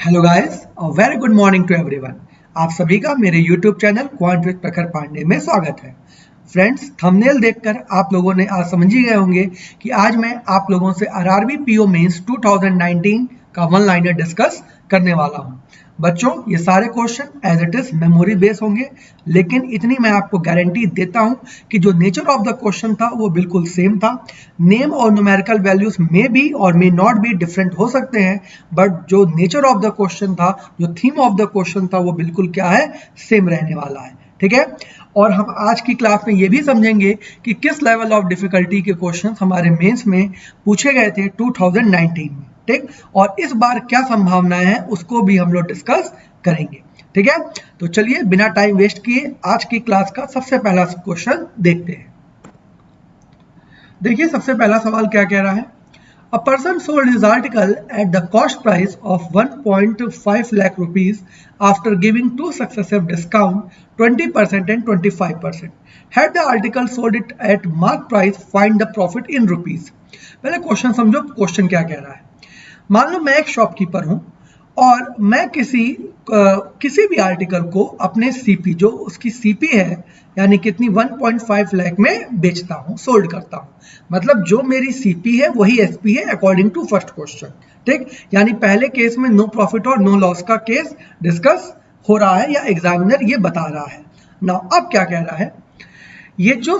Hello guys, very good morning to everyone. आप सभी का मेरे यूट्यूब चैनल क्वांट विद प्रखर पांडे में स्वागत है। फ्रेंड्स, थंबनेल देखकर आप लोगों ने आज समझ ही गए होंगे कि आज मैं आप लोगों से आरआरबी पीओ मेंस 2019 का वन लाइनर डिस्कस करने वाला हूं। बच्चों, ये सारे question as it is memory base होंगे, लेकिन इतनी मैं आपको गारंटी देता हूं कि जो नेचर ऑफ द क्वेश्चन था वो बिल्कुल सेम था। नेम और न्यूमेरिकल वैल्यूज मे बी और मे नॉट बी डिफरेंट हो सकते हैं, बट जो नेचर ऑफ द क्वेश्चन था, जो थीम ऑफ द क्वेश्चन था, वो बिल्कुल क्या है, सेम रहने वाला है। ठीक है, और हम आज की क्लास में ये भी समझेंगे कि किस लेवल ऑफ डिफिकल्टी के क्वेश्चन हमारे मेंस में पूछे गए थे 2019 में। ठीक, और इस बार क्या संभावनाएं हैं उसको भी हम लोग डिस्कस करेंगे। ठीक है, तो चलिए बिना टाइम वेस्ट किए आज की क्लास का सबसे पहला क्वेश्चन देखते हैं। देखिए, सबसे पहला सवाल क्या कह रहा है। A person sold his article at the cost price of 1.5 lakh rupees after giving two successive discounts, 20% and 25%. Had the article sold it at mark price, find the profit in rupees. पहले question समझो, question क्या कह रहा है। मान लो मैं एक shopkeeper हूं और मैं किसी भी आर्टिकल को अपने सीपी, जो उसकी सीपी है यानी कितनी 1.5 लाख में बेचता हूं, सोल्ड करता हूं। मतलब जो मेरी सीपी है वही एसपी है अकॉर्डिंग टू फर्स्ट क्वेश्चन। ठीक, यानी पहले केस में नो प्रॉफिट और नो लॉस का केस डिस्कस हो रहा है या एग्जामिनर ये बता रहा है। नाउ अब क्या कह रहा है, ये जो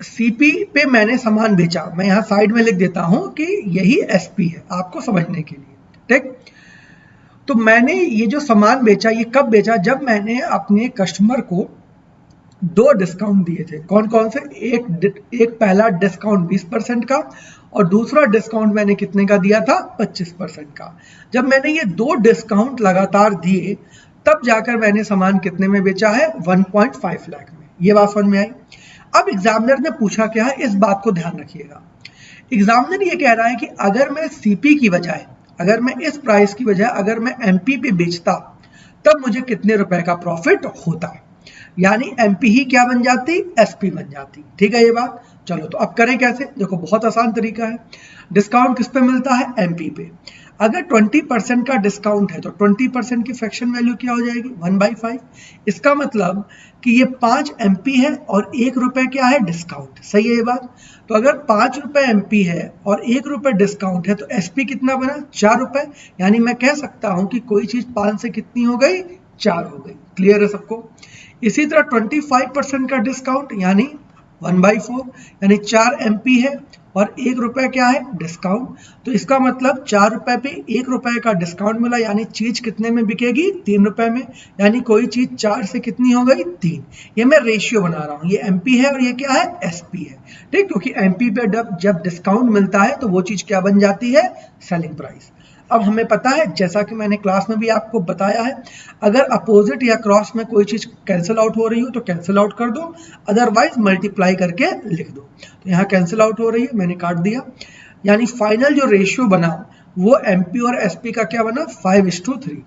सीपी पे मैंने सामान बेचा, मैं यहाँ साइड में लिख देता हूं कि यही एसपी है आपको समझने के लिए। ठीक, तो मैंने ये जो सामान बेचा, ये कब बेचा, जब मैंने अपने कस्टमर को दो डिस्काउंट दिए थे। कौन कौन से? एक पहला डिस्काउंट 20% का और दूसरा डिस्काउंट मैंने कितने का दिया था? 25% का। जब मैंने ये दो डिस्काउंट लगातार दिए तब जाकर मैंने सामान कितने में बेचा है? 1.5 लाख में। ये बात समझ में आई। अब एग्जामिनर ने पूछा क्या है, इस बात को ध्यान रखिएगा। एग्जामिनर ये कह रहा है कि अगर मैं सीपी की बजाय, अगर मैं इस प्राइस की बजाय अगर मैं एमपी पे बेचता तब मुझे कितने रुपए का प्रॉफिट होता। यानी एमपी ही क्या बन जाती? एसपी बन जाती। ठीक है ये बात। चलो तो अब करें कैसे? देखो, बहुत आसान तरीका है। डिस्काउंट किस पे मिलता है? एमपी पे। अगर 20% का डिस्काउंट है तो 20% की फ्रैक्शन वैल्यू क्या हो जाएगी? 1/5। इसका मतलब कि ये 5 एमपी है और 1 रुपए क्या है? डिस्काउंट। सही है ये बात। तो अगर 5 रुपए एमपी है और 1 रुपए डिस्काउंट है तो एसपी कितना बना? 4 रुपए। यानी मैं कह सकता हूं कि कोई चीज 5 से कितनी हो गई? 4 हो गई। क्लियर है सबको? इसी तरह 25% का डिस्काउंट यानी 1/4, यानी 4 एमपी है और 1 रुपए क्या है? डिस्काउंट। तो इसका मतलब 4 रुपए पे 1 रुपए का डिस्काउंट मिला, यानी चीज कितने में बिकेगी? 3 रुपए में। यानी कोई चीज 4 से कितनी हो गई? 3। ये मैं रेशियो बना रहा हूँ, ये एमपी है और ये क्या है? एसपी है। ठीक, क्योंकि एमपी पे जब डिस्काउंट मिलता है तो वो चीज क्या बन जाती है? Selling price. अब हमें पता है, जैसा कि मैंने क्लास में भी आपको बताया है, अगर अपोजिट या क्रॉस में कोई चीज कैंसिल आउट हो रही हो तो कैंसिल आउट कर दो, अदरवाइज मल्टीप्लाई करके लिख दो। तो यहाँ कैंसिल आउट हो रही है, मैंने काट दिया। यानी फाइनल जो रेशियो बना वो एमपी और एसपी का क्या बना? 5:3।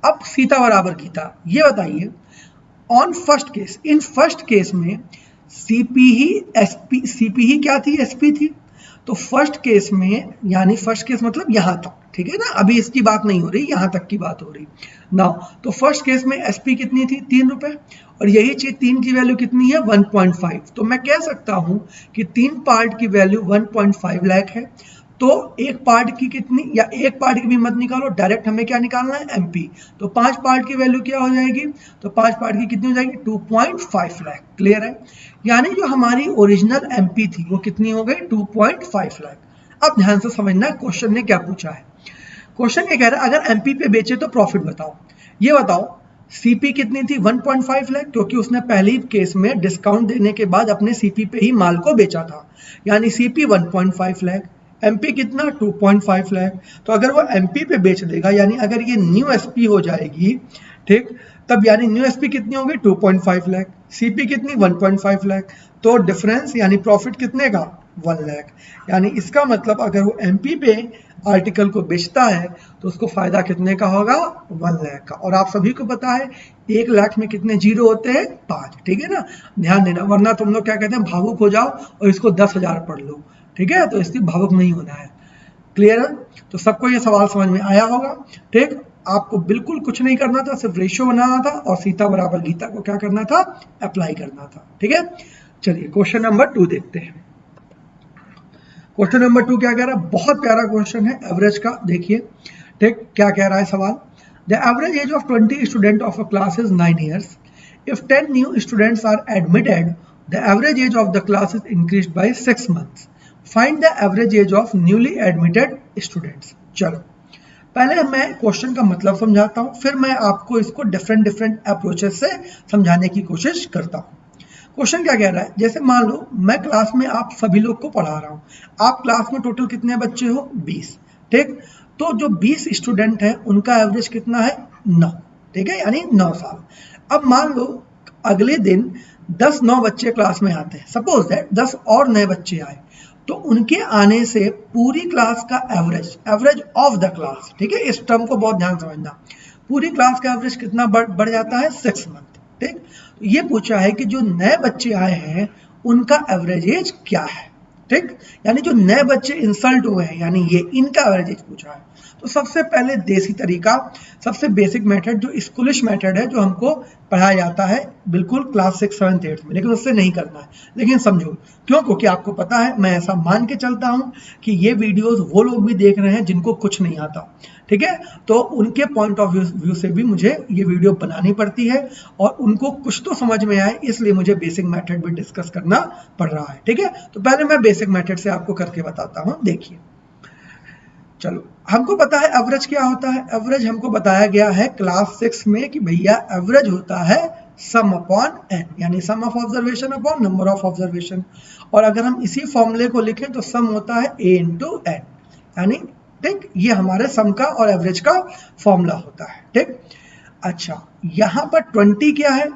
अब सीता बराबर गीता। ये बताइए, on first case, in first case में सीपी ही क्या थी? एसपी थी। तो फर्स्ट केस में, यानी फर्स्ट केस मतलब यहां तक, ठीक है ना, अभी इसकी बात नहीं हो रही, यहां तक की बात हो रही नाउ। तो फर्स्ट केस में एसपी कितनी थी? 3 रुपए। और यही चीज 3 की वैल्यू कितनी है? 1.5। तो मैं कह सकता हूं कि 3 पार्ट की वैल्यू 1.5 लाख है। तो एक पार्ट की कितनी, या एक पार्ट की भी मत निकालो, डायरेक्ट हमें क्या निकालना है? एमपी। तो 5 पार्ट की वैल्यू क्या हो जाएगी? तो 5 पार्ट की कितनी हो जाएगी? 2.5 लाख। क्लियर है? यानी जो हमारी ओरिजिनल एमपी थी वो कितनी हो गई? 2.5 लाख। अब ध्यान से समझना क्वेश्चन ने क्या पूछा है। क्वेश्चन ये कह रहा है अगर एमपी पे बेचे तो प्रॉफिट बताओ। ये बताओ, सीपी कितनी थी? 1.5 लाख, क्योंकि उसने पहली केस में डिस्काउंट देने के बाद अपने सीपी पे ही माल को बेचा था, यानी सीपी 1.5 लाख। एमपी कितना? 2.5 लाख। तो अगर वो एमपी पे बेच देगा, यानी अगर ये न्यू एसपी हो जाएगी, ठीक, तब यानी न्यू एसपी कितनी होगी? 2.5 लाख। सीपी कितनी? 1.5 लाख। तो डिफरेंस यानी प्रॉफिट कितने का? 1 लाख। यानी इसका मतलब अगर वो एमपी पे आर्टिकल को बेचता है तो उसको फायदा कितने का होगा? 1 लाख का। और आप सभी को पता है 1 लाख में कितने जीरो होते हैं? 5। ठीक है ना, ध्यान देना, वरना तुम लोग क्या कहते हैं, भावुक हो जाओ और इसको 10,000 पढ़ लो। ठीक है, तो इसलिए भावुक नहीं होना है। क्लियर है? तो सबको ये सवाल समझ में आया होगा। ठीक, आपको बिल्कुल कुछ नहीं करना था, सिर्फ रेशियो बनाना था और सीता बराबर गीता को क्या करना था, अप्लाई करना था। ठीक है, चलिए क्वेश्चन नंबर 2 देखते हैं। क्वेश्चन नंबर 2 क्या कह रहा है, बहुत प्यारा क्वेश्चन है एवरेज का। देखिए ठीक क्या कह रहा है सवाल, the average age of 20 student of a class is 9 years. If 10 new students are admitted, the average age of the class is increased by 6 months. Find the average age of newly admitted students. चलो पहले मैं question का मतलब समझाता हूँ, फिर मैं आपको इसको डिफरेंट अप्रोचेस से समझाने की कोशिश करता हूँ। क्वेश्चन क्या कह रहा है, जैसे मान लो मैं क्लास में आप सभी लोग को पढ़ा रहा हूँ, आप क्लास में टोटल कितने बच्चे हो, 20। ठीक, तो जो 20 स्टूडेंट हैं उनका एवरेज कितना है, 9। ठीक है, यानी 9 साल। अब मान लो अगले दिन 10 नए बच्चे क्लास में आते हैं, सपोज दैट 10 और नए बच्चे आए, तो उनके आने से पूरी क्लास का एवरेज ऑफ द क्लास, ठीक है, इस टर्म को बहुत ध्यान समझना, पूरी क्लास का एवरेज कितना बढ़ जाता है, 6 मंथ। ठीक, तो ये पूछा है कि जो नए बच्चे आए हैं उनका एवरेज एज क्या है। ठीक, यानी जो नए बच्चे इंसल्ट हुए हैं, यानी ये इनका एवरेज एज पूछा है। तो सबसे पहले देसी तरीका, सबसे बेसिक मेथड, जो स्कूलिश मेथड है, जो हमको पढ़ाया जाता है बिल्कुल क्लास 6, 7, 8 में, लेकिन उससे नहीं करना है। लेकिन समझो क्यों, क्योंकि आपको पता है, मैं ऐसा मान के चलता हूं कि ये वीडियोस वो लोग भी देख रहे हैं जिनको कुछ नहीं आता। ठीक है, तो उनके पॉइंट ऑफ व्यू से भी मुझे ये वीडियो बनानी पड़ती है और उनको कुछ तो समझ में आए, इसलिए मुझे बेसिक मेथड भी डिस्कस करना पड़ रहा है। ठीक है, तो पहले मैं बेसिक मेथड से आपको करके बताता हूँ। देखिए चलो, हमको पता है एवरेज क्या होता है। एवरेज हमको बताया गया है क्लास 6 में कि भैया एवरेज होता है सम अपॉन एन, यानी sum of observation upon number of observation. और अगर हम इसी फॉर्मूले को लिखें तो सम होता है ए इंटू एन, यानी ठीक, ये हमारे सम का और एवरेज का फॉर्मूला होता है। ठीक, अच्छा यहाँ पर 20 क्या है,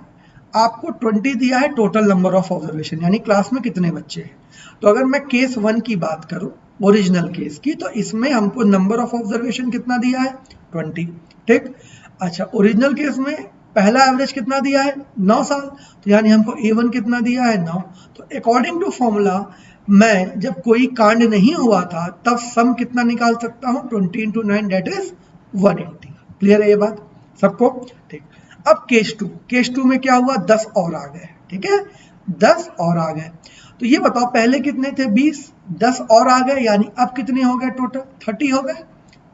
आपको 20 दिया है टोटल नंबर ऑफ ऑब्जर्वेशन, यानी क्लास में कितने बच्चे हैं। तो अगर मैं केस 1 की बात करूं, ओरिजिनल केस की, तो इसमें हमको नंबर ऑफ ऑब्जर्वेशन कितना दिया है, 20। ठीक, अच्छा ओरिजिनल केस में पहला एवरेज कितना दिया है, 9 साल, तो यानी हमको A1 कितना दिया है, 9। तो अकॉर्डिंग टू फॉर्मूला मैं जब कोई कांड नहीं हुआ था तब सम कितना निकाल सकता हूँ, 20 इंटू 9 दैट इज 180। क्लियर है ये बात सबको। ठीक, अब केस 2 में क्या हुआ, 10 और आ गए। ठीक है, 10 और आ गए, तो ये बताओ पहले कितने थे, 20, 10 और आ गए, यानी अब कितने हो गए, टोटल 30 हो गए।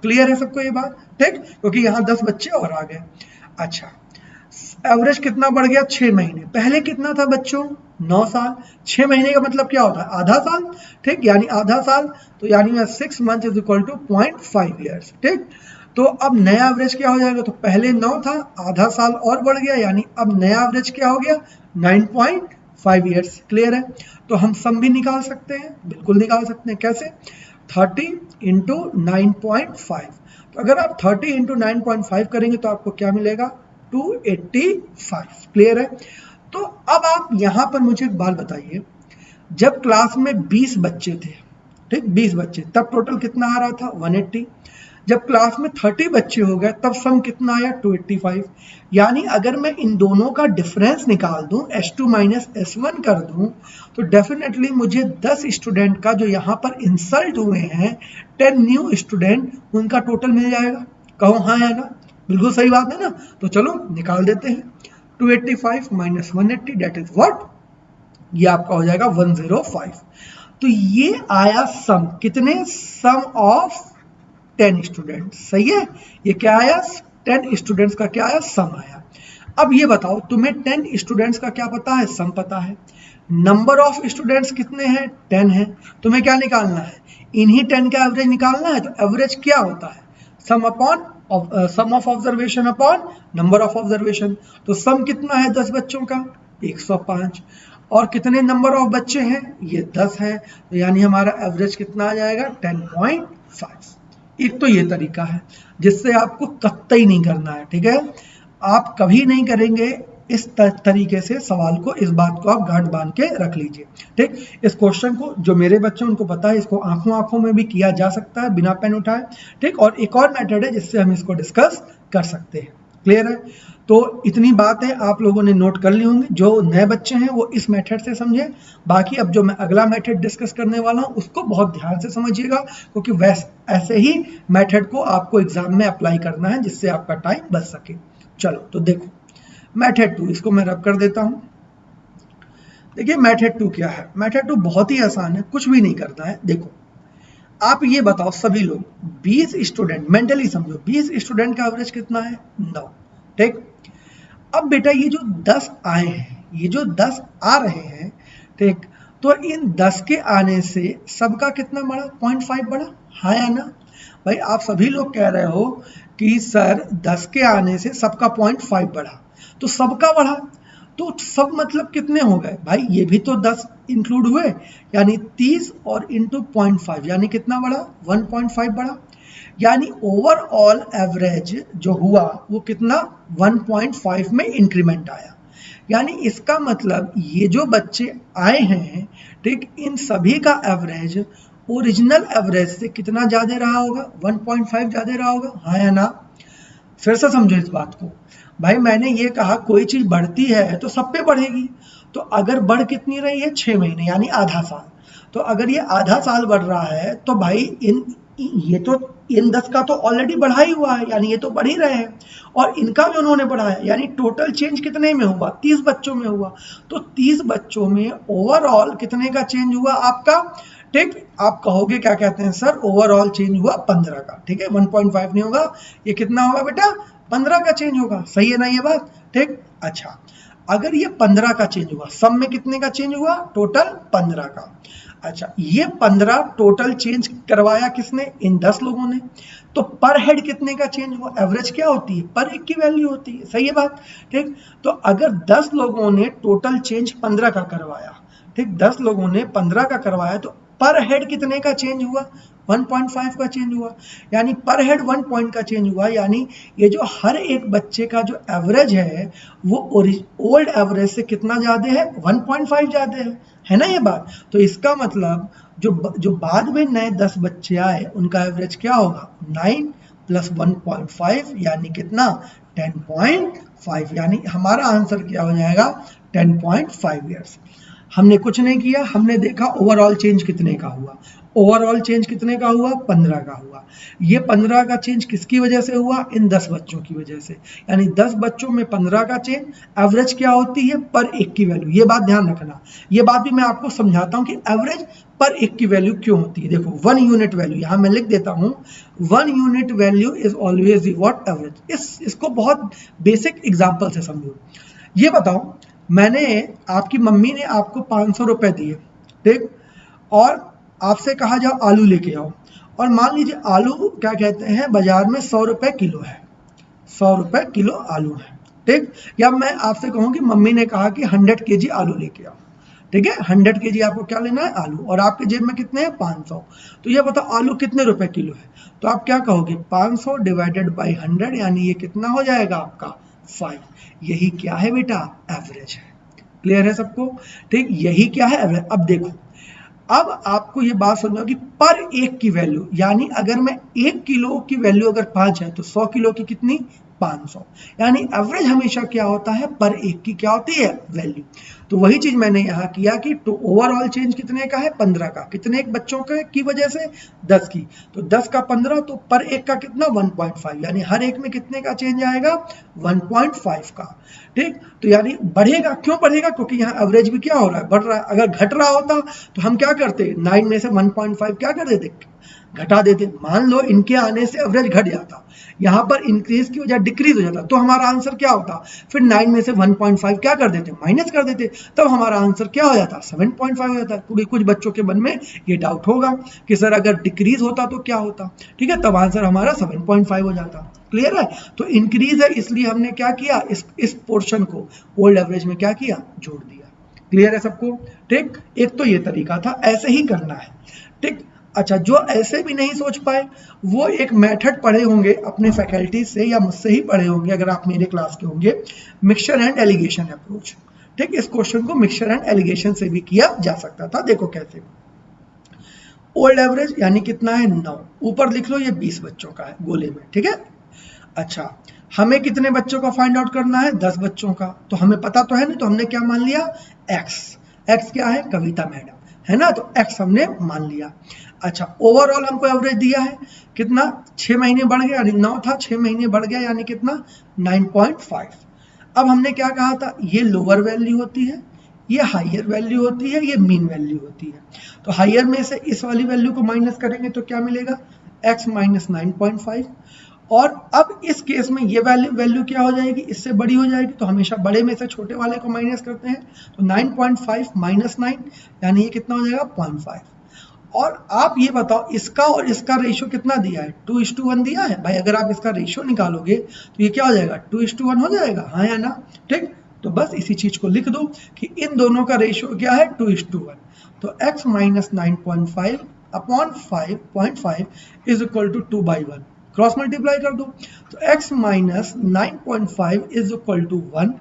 क्लियर है सबको ये बात। ठीक, क्योंकि यहाँ 10 बच्चे और आ गए। अच्छा एवरेज कितना बढ़ गया, 6 महीने, पहले कितना था बच्चों, 9 साल। 6 महीने का मतलब क्या होता है, आधा साल। ठीक, यानी आधा साल, तो यानी 6 month is equal to 0.5 years. ठीक, तो अब नया एवरेज क्या हो जाएगा, तो पहले 9 था, आधा साल और बढ़ गया, यानी अब नया एवरेज क्या हो गया, 9.5 ईयर्स। क्लियर है, तो हम सम भी निकाल सकते हैं, बिल्कुल निकाल सकते हैं। कैसे, 30 इंटू 9.5। तो अगर आप 30 इंटू 9.5 करेंगे तो आपको क्या मिलेगा, 285। क्लियर है, तो अब आप यहां पर मुझे एक बात बताइए, जब क्लास में 20 बच्चे थे, ठीक 20 बच्चे, तब टोटल कितना आ रहा था, 180। जब क्लास में 30 बच्चे हो गए तब सम कितना आया, 285। यानी अगर मैं इन दोनों का डिफरेंस निकाल दूं, S2 माइनस S1 कर दूं, तो डेफिनेटली मुझे 10 स्टूडेंट का जो यहाँ पर इंसल्ट हुए हैं, 10 न्यू स्टूडेंट, उनका टोटल मिल जाएगा। कहो हाँ या ना, बिल्कुल सही बात है ना। तो चलो निकाल देते हैं, 285 माइनस 180 डेट इज व्हाट, ये आपका हो जाएगा 105। तो ये आया सम, कितने, सम ऑफ 10 स्टूडेंट। सही है, ये क्या आया, 10 स्टूडेंट्स का क्या आया, सम आया। अब ये बताओ तुम्हें 10 स्टूडेंट्स का क्या पता है, सम पता है। नंबर ऑफ स्टूडेंट्स कितने हैं, 10 है। तुम्हें क्या निकालना है, इन्हीं 10 का एवरेज निकालना है। तो एवरेज क्या होता है, sum upon sum of observation upon number of observation. तो सम कितना है 10 बच्चों का, 105। और कितने नंबर ऑफ बच्चे हैं, ये 10 है, तो यानी हमारा एवरेज कितना आ जाएगा, 10.5। एक तो ये तरीका है जिससे आपको कतई नहीं करना है। ठीक है, आप कभी नहीं करेंगे इस तरीके से सवाल को, इस बात को आप गांठ बांध के रख लीजिए। ठीक, इस क्वेश्चन को जो मेरे बच्चे उनको पता है, इसको आंखों में भी किया जा सकता है बिना पेन उठाए। ठीक, और एक और मेथड है जिससे हम इसको डिस्कस कर सकते हैं। क्लियर है? तो इतनी बात है, आप लोगों ने नोट कर ली होंगी। जो नए बच्चे हैं वो इस मेथड से समझे, बाकी अब जो मैं अगला मेथड डिस्कस करने वाला हूँ उसको बहुत ध्यान से समझिएगा, क्योंकि ऐसे ही मेथड को आपको एग्जाम में अप्लाई करना है जिससे आपका टाइम बच सके। चलो तो देखो मेथड 2, इसको मैं रब कर देता हूँ। देखिए मेथड 2 क्या है। मेथड 2 बहुत ही आसान है, कुछ भी नहीं करना है। देखो आप ये बताओ सभी लोग, 20 स्टूडेंट, मेंटली समझो 20 स्टूडेंट का एवरेज कितना है? 9। ठीक, अब बेटा ये जो 10 आए हैं, ये जो 10 आ रहे हैं, ठीक, तो इन 10 के आने से सबका कितना बढ़ा? 0.5 बढ़ा, हाँ या ना? भाई आप सभी लोग कह रहे हो कि सर 10 के आने से सबका 0.5 बढ़ा, तो सबका बढ़ा, तो सब मतलब कितने हो गए भाई? ये भी तो 10 इंक्लूड हुए, यानी 30 और इंटू 0.5 यानी कितना बढ़ा? 1.5 बढ़ा। यानी ओवरऑल एवरेज जो हुआ वो कितना? 1.5 में इंक्रीमेंट आया। यानी इसका मतलब ये जो बच्चे आए हैं, ठीक, इन सभी का एवरेज ओरिजिनल एवरेज से कितना ज्यादा रहा होगा? 1.5 ज्यादा रहा होगा, हाँ या ना? फिर से समझो इस बात को। भाई मैंने ये कहा कोई चीज बढ़ती है तो सब पे बढ़ेगी, तो अगर बढ़ कितनी रही है? 6 महीने यानी आधा साल। तो अगर ये आधा साल बढ़ रहा है तो भाई ये तो इन 10 का तो ऑलरेडी बढ़ा ही हुआ है, यानी ये तो बढ़ ही रहे हैं, और इनका भी उन्होंने बढ़ाया, यानी टोटल चेंज कितने में हुआ? 30 बच्चों में हुआ। तो 30 बच्चों में ओवरऑल कितने का चेंज हुआ आपका? ठीक, आप कहोगे क्या कहते हैं सर, ओवरऑल चेंज हुआ 15 का। ठीक है, 1.5 नहीं होगा, ये कितना होगा बेटा? 15 का चेंज होगा। सही है ना ये बात? ठीक, अच्छा अगर ये 15 का चेंज हुआ, सब में कितने का चेंज हुआ? टोटल 15 का। अच्छा ये 15 टोटल चेंज करवाया किसने? इन 10 लोगों ने। तो पर हेड कितने का चेंज हुआ? एवरेज क्या होती है? पर एक की वैल्यू होती है। सही है बात? ठीक, तो अगर 10 लोगों ने टोटल चेंज 15 का करवाया, ठीक, 10 लोगों ने 15 का करवाया, तो पर हेड कितने का चेंज हुआ? 1.5 का चेंज हुआ। यानी पर हेड 1 पॉइंट का चेंज हुआ, यानी ये जो हर एक बच्चे का जो एवरेज है वो ओल्ड एवरेज से कितना ज्यादा है? 1.5 ज्यादा है ना ये बात? तो इसका मतलब जो बाद में नए 10 बच्चे आए उनका एवरेज क्या होगा? 9 प्लस 1.5 यानी कितना? 10.5। यानी हमारा आंसर क्या हो जाएगा? 10.5 ईयर्स। हमने कुछ नहीं किया, हमने देखा ओवरऑल चेंज कितने का हुआ। ओवरऑल चेंज कितने का हुआ? 15 का हुआ। ये 15 का चेंज किसकी वजह से हुआ? इन 10 बच्चों की वजह से। यानी 10 बच्चों में 15 का चेंज। एवरेज क्या होती है? पर एक की वैल्यू। ये बात ध्यान रखना, ये बात भी मैं आपको समझाता हूँ कि एवरेज पर एक की वैल्यू क्यों होती है। देखो 1 यूनिट वैल्यू, यहाँ मैं लिख देता हूँ, 1 unit value is always what? Average. इसको बहुत बेसिक एग्जाम्पल से समझो। ये बताओ, मैंने, आपकी मम्मी ने आपको 500 रुपए दिए, ठीक, और आपसे कहा जाओ आलू लेके आओ, और मान लीजिए आलू क्या कहते हैं बाजार में 100 रुपए किलो है, 100 रुपए किलो आलू है, ठीक। या मैं आपसे कहूँ कि मम्मी ने कहा कि 100 केजी आलू लेके आओ, ठीक है, 100 केजी आपको क्या लेना है? आलू, और आपके जेब में कितने हैं? 500। तो ये बताओ आलू कितने रुपए किलो है? तो आप क्या कहोगे? 500 डिवाइडेड बाई 100, यानी ये कितना हो जाएगा आपका? 5। यही क्या है बेटा? एवरेज है। क्लियर है सबको? ठीक, यही क्या है? एवरेज। अब देखो, अब आपको ये बात समझो कि पर एक की वैल्यू, यानी अगर मैं 1 किलो की वैल्यू अगर 5 है तो 100 किलो की कितनी? 500। यानी एवरेज हमेशा क्या होता है? पर एक की क्या होती है? वैल्यू। तो वही चीज मैंने यहाँ किया कि तो ओवरऑल चेंज कितने का है? 15 का। कितने एक बच्चों के की वजह से? 10 की। तो 10 का 15, तो पर एक का कितना? 1.5। यानी हर एक में कितने का चेंज आएगा? 1.5 का। ठीक, तो यानी बढ़ेगा। क्यों बढ़ेगा? क्योंकि यहाँ एवरेज भी क्या हो रहा है? बढ़ रहा है। अगर घट रहा होता तो हम क्या करते? 9 में से 1.5 क्या कर देते? घटा देते। मान लो इनके आने से एवरेज घट जाता, यहाँ पर इंक्रीज की वजह डिक्रीज हो जाता, तो हमारा आंसर क्या होता? फिर 9 में से 1.5 क्या कर देते? माइनस कर देते। तब हमारा आंसर क्या हो जाता? 7.5 हो जाता। क्योंकि कुछ बच्चों के मन में ये डाउट होगा कि सर अगर डिक्रीज होता तो क्या होता? ठीक है, तब आंसर हमारा 7.5 हो जाता। क्लियर है? तो इंक्रीज है इसलिए हमने क्या किया? इस पोर्शन को ओल्ड एवरेज में क्या किया? जोड़ दिया। क्लियर है सबको? ठीक, एक तो ये तरीका था, ऐसे ही करना है। ठीक, अच्छा जो ऐसे भी नहीं सोच पाए वो एक मेथड पढ़े होंगे अपने फैकल्टी से या मुझसे ही पढ़े होंगे अगर आप मेरे क्लास के होंगे, मिक्सचर एंड एलिगेशन अप्रोच। ठीक, इस क्वेश्चन को मिक्सचर एंड एलिगेशन से भी किया जा सकता था। देखो कैसे। ओल्ड एवरेज यानी कितना है? 9। ऊपर लिख लो ये 20 बच्चों का है गोले में। ठीक है, अच्छा हमें कितने बच्चों का फाइंड आउट करना है? 10 बच्चों का। तो हमें पता तो है नहीं, तो हमने क्या मान लिया? x। x क्या है? कविता मैडम, है ना, तो x हमने मान लिया। अच्छा, ओवरऑल हमको एवरेज दिया है कितना? 6 महीने बढ़ गया, यानी 9 था, 6 महीने बढ़ गया यानी कितना? 9.5। अब हमने क्या कहा था? ये लोअर वैल्यू होती है, ये हाइयर वैल्यू होती है, ये मीन वैल्यू होती है। तो हाइयर में से इस वाली वैल्यू को माइनस करेंगे तो क्या मिलेगा? x minus 9.5। और अब इस केस में ये वैल्यू क्या हो जाएगी? इससे बड़ी हो जाएगी, तो हमेशा बड़े में से छोटे वाले को माइनस करते हैं। तो 9.5 माइनस 9 यानी ये कितना हो जाएगा? 0.5। और आप ये बताओ, इसका और इसका रेशियो कितना दिया है? 2:1 दिया है भाई। अगर आप इसका रेशियो निकालोगे तो ये क्या हो जाएगा? 2:1 हो जाएगा, हाँ या ना? ठीक, तो बस इसी चीज को लिख दो कि इन दोनों का रेशियो क्या है? 2:1। तो x minus 9.5 upon 5.5 is equal to 2/1। Cross multiply कर दो, तो x minus 9.5 is equal to 1।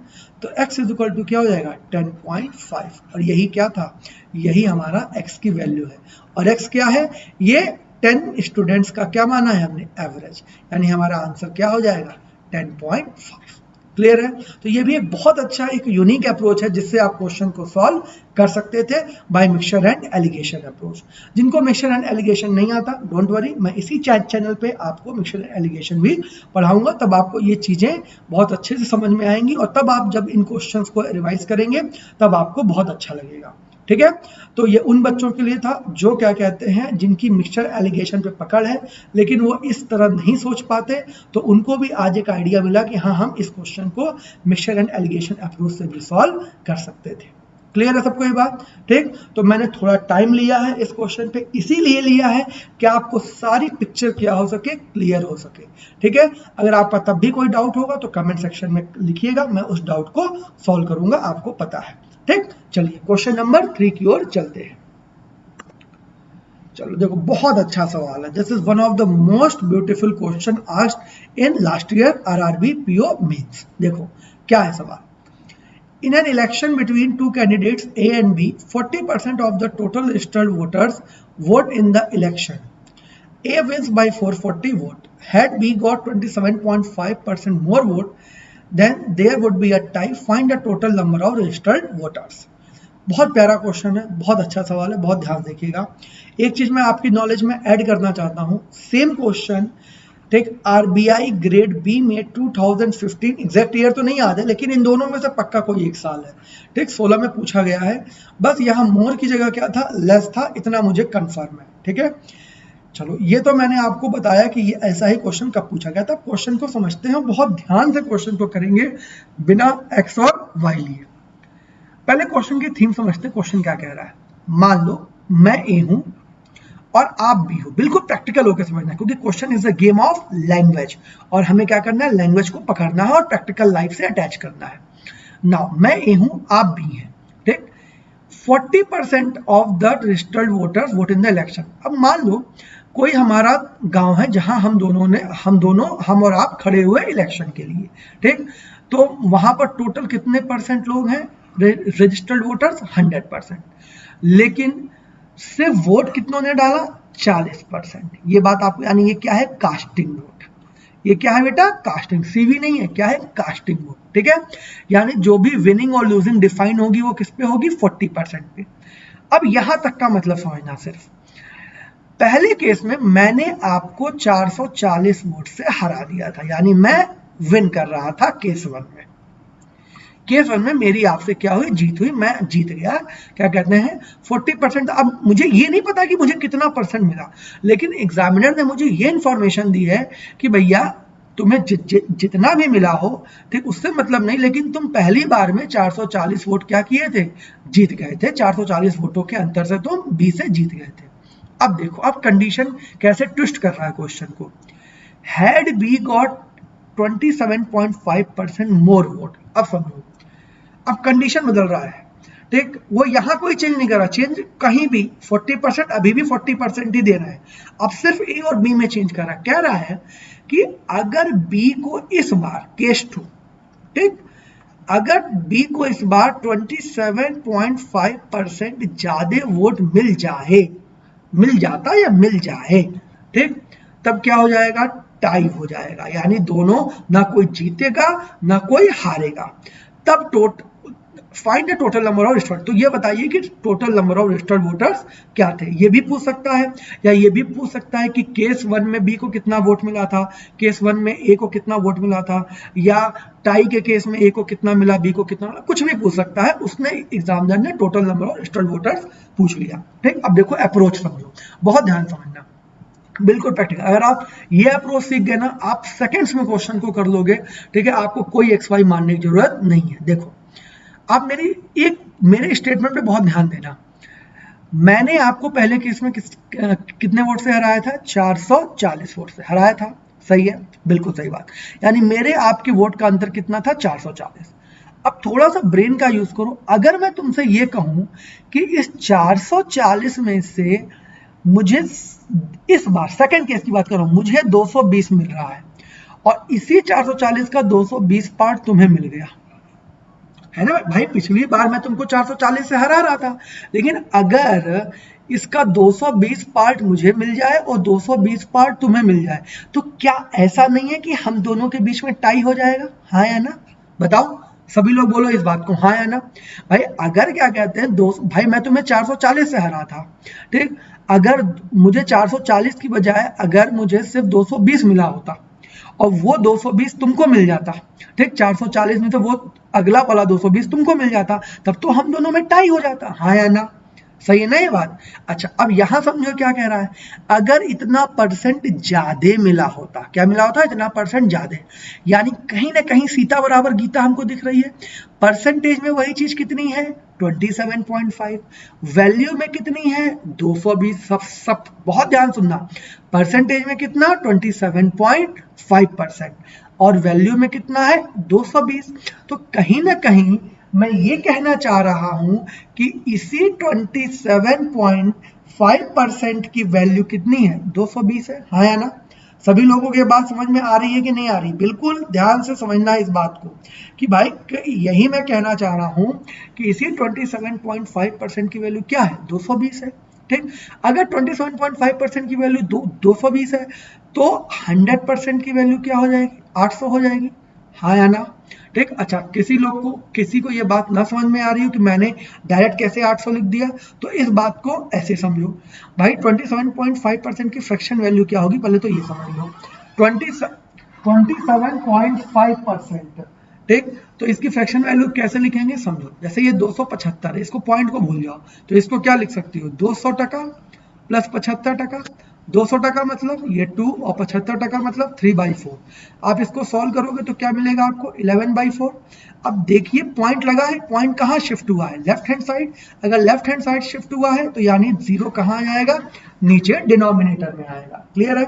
तो x इज इक्वल टू क्या हो जाएगा? 10.5। और यही क्या था? यही हमारा x की वैल्यू है। और x क्या है? ये 10 स्टूडेंट्स का क्या माना है हमने? एवरेज। यानी हमारा आंसर क्या हो जाएगा? 10.5। क्लियर है? तो ये भी एक बहुत अच्छा एक यूनिक अप्रोच है जिससे आप क्वेश्चन को सॉल्व कर सकते थे by mixture and alligation approach. जिनको मिक्सचर एंड एलिगेशन नहीं आता, डोंट वरी, मैं इसी चैनल पे आपको मिक्सचर एंड एलिगेशन भी पढ़ाऊंगा। तब आपको ये चीजें बहुत अच्छे से समझ में आएंगी और तब आप जब इन क्वेश्चंस को रिवाइज करेंगे तब आपको बहुत अच्छा लगेगा। ठीक है, तो ये उन बच्चों के लिए था जो क्या कहते हैं, जिनकी मिक्सचर एलिगेशन पे पकड़ है लेकिन वो इस तरह नहीं सोच पाते, तो उनको भी आज एक आइडिया मिला कि हाँ, हम इस क्वेश्चन को मिक्सचर एंड एलिगेशन अप्रोच से भी सॉल्व कर सकते थे। क्लियर है सबको ये बात? ठीक, तो मैंने थोड़ा टाइम लिया है इस क्वेश्चन पे, इसीलिए लिया है कि आपको सारी पिक्चर क्या हो सके, क्लियर हो सके। ठीक है, अगर आपका तब भी कोई डाउट होगा तो कमेंट सेक्शन में लिखिएगा, मैं उस डाउट को सॉल्व करूंगा, आपको पता है। ठीक, चलिए क्वेश्चन नंबर 3 की ओर चलते हैं। चलो देखो, बहुत अच्छा सवाल है। This is one of the most beautiful question asked in last year RRB PO mains. देखो क्या है सवाल। In an election between two candidates A and B, 40% of the total registered voters vote in the election. A wins by 440 votes. Had B got 27.5% more vote, then there would be a tie. Find the total number of registered voters. बहुत प्यारा question है, बहुत अच्छा सवाल है, बहुत ध्यान देखिएगा। एक चीज मैं आपकी नॉलेज में ऐड करना चाहता हूँ। सेम क्वेश्चन ठीक आरबीआई ग्रेड बी में 2015, एग्जैक्ट ईयर तो नहीं याद है लेकिन इन दोनों में से पक्का कोई एक साल है। ठीक, 16 में पूछा गया है। बस यहाँ मोर की जगह क्या था? लेस था, इतना मुझे कंफर्म है। ठीक है, चलो ये तो मैंने आपको बताया कि ये ऐसा ही क्वेश्चन कब पूछा गया था। क्वेश्चन को समझते हैं, बहुत ध्यान से क्वेश्चन को करेंगे बिना एक्स और वाई लिए। पहले क्वेश्चन की थीम समझते हैं। क्वेश्चन क्या कह रहा है? मान लो मैं ए हूं और आप भी हो। बिल्कुल प्रैक्टिकल होकर समझना है क्योंकि question is a game of language और हमें क्या करना है? लैंग्वेज को पकड़ना है और प्रैक्टिकल लाइफ से अटैच करना है। नाउ मैं ए हूं, आप भी हैं। ठीक, 40% of the registered voters vote in the election. अब मान लो कोई हमारा गांव है जहां हम और आप खड़े हुए इलेक्शन के लिए। ठीक, तो वहां पर टोटल कितने परसेंट लोग हैं रजिस्टर्ड वोटर्स? 100%। लेकिन सिर्फ वोट कितनों ने डाला? 40%। ये बात आपको, यानी ये क्या है? Casting vote. ये क्या है बेटा? कास्टिंग, सीवी नहीं है, क्या है? Casting vote. ठीक है, यानी जो भी विनिंग और लूजिंग डिफाइन होगी वो किस पे होगी? 40% पे। अब यहां तक का मतलब समझना। सिर्फ पहले केस में मैंने आपको 440 वोट से हरा दिया था, यानी मैं विन कर रहा था केस 1 में। केस 1 में मेरी आपसे क्या हुई? जीत हुई, मैं जीत गया। क्या कहते हैं? 40%। अब मुझे ये नहीं पता कि मुझे कितना परसेंट मिला, लेकिन एग्जामिनर ने मुझे ये इंफॉर्मेशन दी है कि भैया तुम्हें जितना भी मिला हो, ठीक, उससे मतलब नहीं, लेकिन तुम पहली बार में 440 वोट क्या किए थे? जीत गए थे। 440 वोटों के अंतर से तुम बी से जीत गए थे। अब देखो, अब कंडीशन कैसे ट्विस्ट कर रहा है क्वेश्चन को। Had be got 27.5% more vote. अब समझो, अब कंडीशन बदल रहा है। ठीक, वो यहां कोई चेंज नहीं कर रहा, चेंज कहीं भी 40%, अभी भी 40% ही दे रहा है। अब सिर्फ ए और बी में चेंज कर रहा है। कह रहा है कि अगर बी को इस बार केस 2, ठीक, अगर बी को इस बार 27.5% ज्यादा वोट मिल जाता या मिल जाए, ठीक, तब क्या हो जाएगा? टाई हो जाएगा, यानी दोनों ना कोई जीतेगा ना कोई हारेगा। तब find the total number of registered, तो ये बताइए कि total number of registered voters क्या थे। ये भी पूछ सकता है, या ये भी पूछ सकता है कि केस 1 में बी को कितना वोट मिला था, केस 1 में ए को कितना वोट मिला था, या टाई के केस में ए को कितना मिला, बी को कितना मिला, कुछ भी पूछ सकता है। उसने एग्जामिनर ने total number of registered voters पूछ लिया। ठीक, अब देखो अप्रोच समझो, बहुत ध्यान समझना, बिल्कुल प्रैक्टिकल। अगर आप ये अप्रोच सीख गए ना, आप सेकंड्स में क्वेश्चन को कर लोगे। ठीक है, आपको कोई एक्स वाई मानने की जरूरत नहीं है। देखो, आप मेरे स्टेटमेंट पे बहुत ध्यान देना। मैंने आपको पहले केस में कितने वोट से हराया था? 440 वोट से हराया था। सही है, बिल्कुल सही बात। यानी मेरे आपके वोट का अंतर कितना था? 440। अब थोड़ा सा ब्रेन का यूज करो। अगर मैं तुमसे ये कहूं कि इस 440 में से मुझे इस बार सेकंड केस की बात कर रहा हूं, मुझे 220 मिल रहा है और इसी 440 का 220 पार्ट तुम्हें मिल गया, है ना भाई। पिछली बार मैं तुमको 440 से हरा रहा था, लेकिन अगर इसका 220 पार्ट मुझे मिल जाए और 220 पार्ट तुम्हें मिल जाए, तो क्या ऐसा नहीं है कि हम दोनों के बीच में टाई हो जाएगा? हाँ या ना? बताओ, सभी लोग बोलो इस बात को, हाँ या ना? भाई अगर क्या कहते हैं भाई मैं तुम्हें 440 से हरा था, ठीक, अगर मुझे 440 की बजाय अगर मुझे सिर्फ 220 मिला होता और वो 220 तुमको मिल जाता, ठीक, 440 में तो वो अगला वाला 220 तुमको मिल जाता, तब तो हम दोनों में टाई हो जाता। हाँ या ना? सही है ना ये बात? अच्छा, अब यहां समझो क्या कह रहा है। अगर इतना परसेंट ज्यादा मिला होता, क्या मिला होता? इतना परसेंट ज्यादा, यानी कहीं ना कहीं सीता बराबर गीता हमको दिख रही है। परसेंटेज में वही चीज कितनी है? 27.5। वैल्यू में कितनी है? 220। सब बहुत ध्यान सुनना, परसेंटेज में कितना? 27.5% और वैल्यू में कितना है? 220। तो कहीं ना कहीं मैं ये कहना चाह रहा हूं कि इसी 27.5% की वैल्यू कितनी है? 220 है। हाँ या ना? सभी लोगों को ये बात समझ में आ रही है कि नहीं आ रही? बिल्कुल ध्यान से समझना इस बात को कि भाई यही मैं कहना चाह रहा हूं कि इसी 27.5% की वैल्यू क्या है? 220 है। ठीक, अगर 27.5% की वैल्यू 220 है तो 100% की वैल्यू क्या हो जाएगी? 800 हो जाएगी। हाँ या ना? ठीक, अच्छा, किसी को ये बात ना समझ में आ रही हो कि मैंने डायरेक्ट कैसे 800 लिख दिया, तो इस बात को ऐसे समझो भाई। 27.5% की फ्रैक्शन वैल्यू क्या होगी, पहले तो ये समझ लो। 27.5%, ठीक, तो इसकी फ्रैक्शन वैल्यू कैसे लिखेंगे समझो। जैसे ये 275 है, इसको पॉइंट को भूल जाओ, तो इसको क्या लिख सकती हो? 200 टका प्लस 75 टका। 200 टका मतलब ये 2 और 75 टका मतलब 3/4। आप इसको सॉल्व करोगे तो क्या मिलेगा आपको? 11/4। अब देखिए पॉइंट लगा है, पॉइंट कहाँ शिफ्ट हुआ है? Left hand side. अगर लेफ्ट हैंड साइड शिफ्ट हुआ है तो यानी 0 कहाँ आएगा? नीचे डिनोमिनेटर में आएगा। क्लियर है?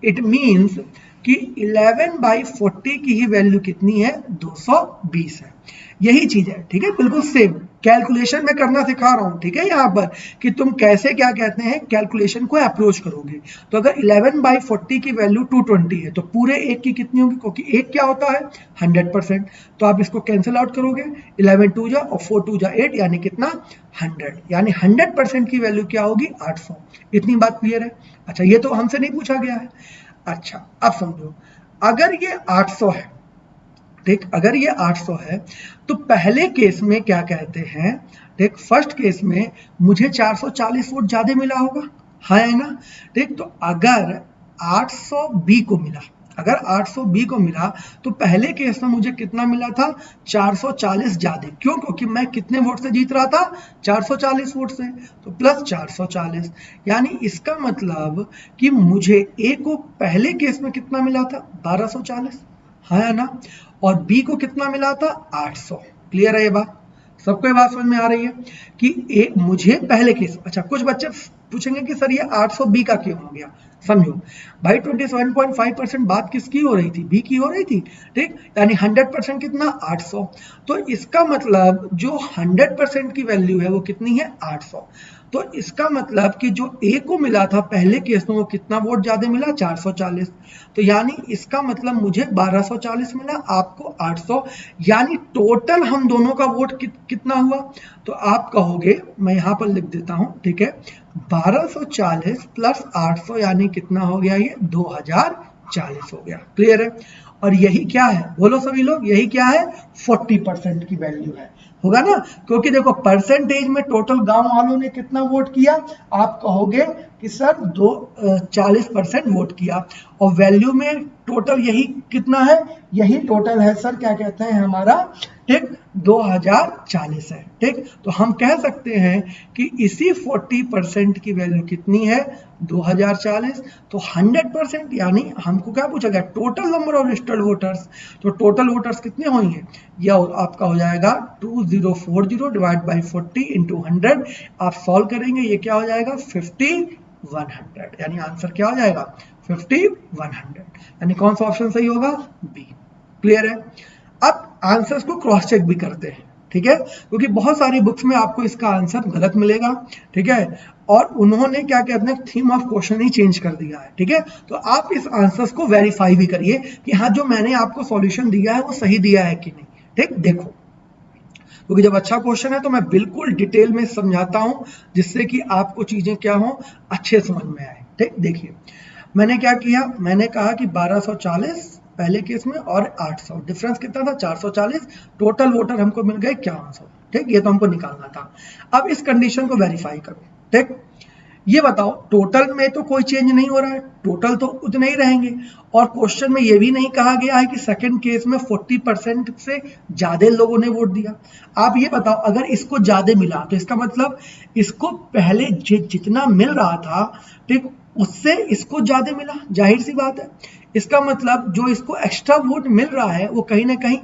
इट मीन्स कि 11/40 की ही वैल्यू कितनी है? 220 है। यही चीज है, ठीक है, बिल्कुल सेम कैलकुलेशन में करना सिखा रहा हूं, ठीक है, यहाँ पर कि तुम कैसे क्या कहते हैं कैलकुलेशन को अप्रोच करोगे। तो अगर 11/40 की वैल्यू 220 है तो पूरे एक की कितनी होगी? क्योंकि एक क्या होता है? 100%। तो आप इसको कैंसिल आउट करोगे, 11 2 जा और 4 2 जा 8, यानी कितना? 100। यानी 100% की वैल्यू क्या होगी? 800। इतनी बात क्लियर है? अच्छा, ये तो हमसे नहीं पूछा गया है। अच्छा, अब समझो, अगर ये 800 है, ठीक, अगर ये 800 है तो पहले केस में क्या कहते हैं, ठीक, फर्स्ट केस में मुझे 440 वोट ज्यादा मिला होगा, है ना? ठीक, तो अगर 800 बी को मिला, अगर 800 बी को मिला तो पहले केस में मुझे कितना मिला था? 440 ज्यादा। क्यों? क्योंकि मैं कितने वोट से जीत रहा था? 440 वोट से, तो प्लस 440। यानी इसका मतलब कि मुझे ए को पहले केस में कितना मिला था? 1240, है ना? और बी को कितना मिला था? 800। क्लियर है ये बात? सबको ये बात समझ में आ रही है कि मुझे पहले केस, अच्छा, कुछ बच्चे पूछेंगे कि सर ये 800 बी का क्यों हो गया? समझो भाई, 27.5% बात किसकी हो रही थी? बी की हो रही थी, ठीक, यानी 100% कितना? 800। तो इसका मतलब जो 100% की वैल्यू है वो कितनी है? 800। तो इसका मतलब कि जो ए को मिला था पहले केस में वो कितना वोट ज्यादा मिला? 440। तो यानी इसका मतलब मुझे 1240 मिला, आपको 800, यानी टोटल हम दोनों का वोट कितना हुआ? तो आप कहोगे, मैं यहां पर लिख देता हूं, ठीक है, 1240 प्लस 800 यानी कितना हो गया? ये 2000 40 हो गया। क्लियर है? और यही क्या है बोलो सभी लोग, यही क्या है 40% की वैल्यू है, होगा ना, क्योंकि देखो परसेंटेज में टोटल गांव वालों ने कितना वोट किया, आप कहोगे कि सर 40% वोट किया, और वैल्यू में टोटल यही कितना है, यही टोटल है सर क्या कहते हैं हमारा, ठीक 2040 है। ठीक, तो हम कह सकते हैं कि इसी 40% की वैल्यू कितनी है 2040, तो 100% यानी हमको क्या पूछा गया total number of registered voters, तो टोटल वोटर्स कितने होंगे, यह आपका हो जाएगा 2040 डिवाइड बाई 40 इंटू 100, आप सॉल्व करेंगे ये क्या हो जाएगा 5100, यानी आंसर क्या हो जाएगा 5100, यानी कौन सा ऑप्शन सही होगा, बी। क्लियर है? अब आंसर्स को क्रॉस चेक भी करते हैं, ठीक है, क्योंकि बहुत सारी बुक्स में आपको इसका आंसर गलत मिलेगा, ठीक है, और उन्होंने क्या कहते हैं theme of question he change कर दिया है, ठीक है, तो आप इस आंसर्स को वेरीफाई भी करिए कि हाँ जो मैंने आपको सॉल्यूशन दिया है वो सही दिया है कि नहीं। ठीक, देखो, क्योंकि जब अच्छा क्वेश्चन है तो मैं बिल्कुल डिटेल में समझाता हूं जिससे कि आपको चीजें क्या हो अच्छे समझ में आए। ठीक, देखिए मैंने क्या किया, मैंने कहा कि 1240 पहले केस में और 800, डिफरेंस कितना था 440, टोटल वोटर हमको मिल गए 5100। ठीक, ये तो हमको निकालना था। अब इस कंडीशन को वेरीफाई करो। ठीक, ये बताओ टोटल में तो कोई चेंज नहीं हो रहा है, टोटल तो उतने ही रहेंगे, और क्वेश्चन में ये भी नहीं कहा गया है कि सेकंड केस में 40% से ज्यादा लोगों ने वोट दिया। आप ये बताओ अगर इसको ज्यादा मिला तो इसका मतलब इसको पहले जितना मिल रहा था ठीक उससे इसको ज्यादा मिला, जाहिर सी बात है, इसका मतलब जो इसको एक्स्ट्रा वोट मिल रहा है वो कहीं ना कहीं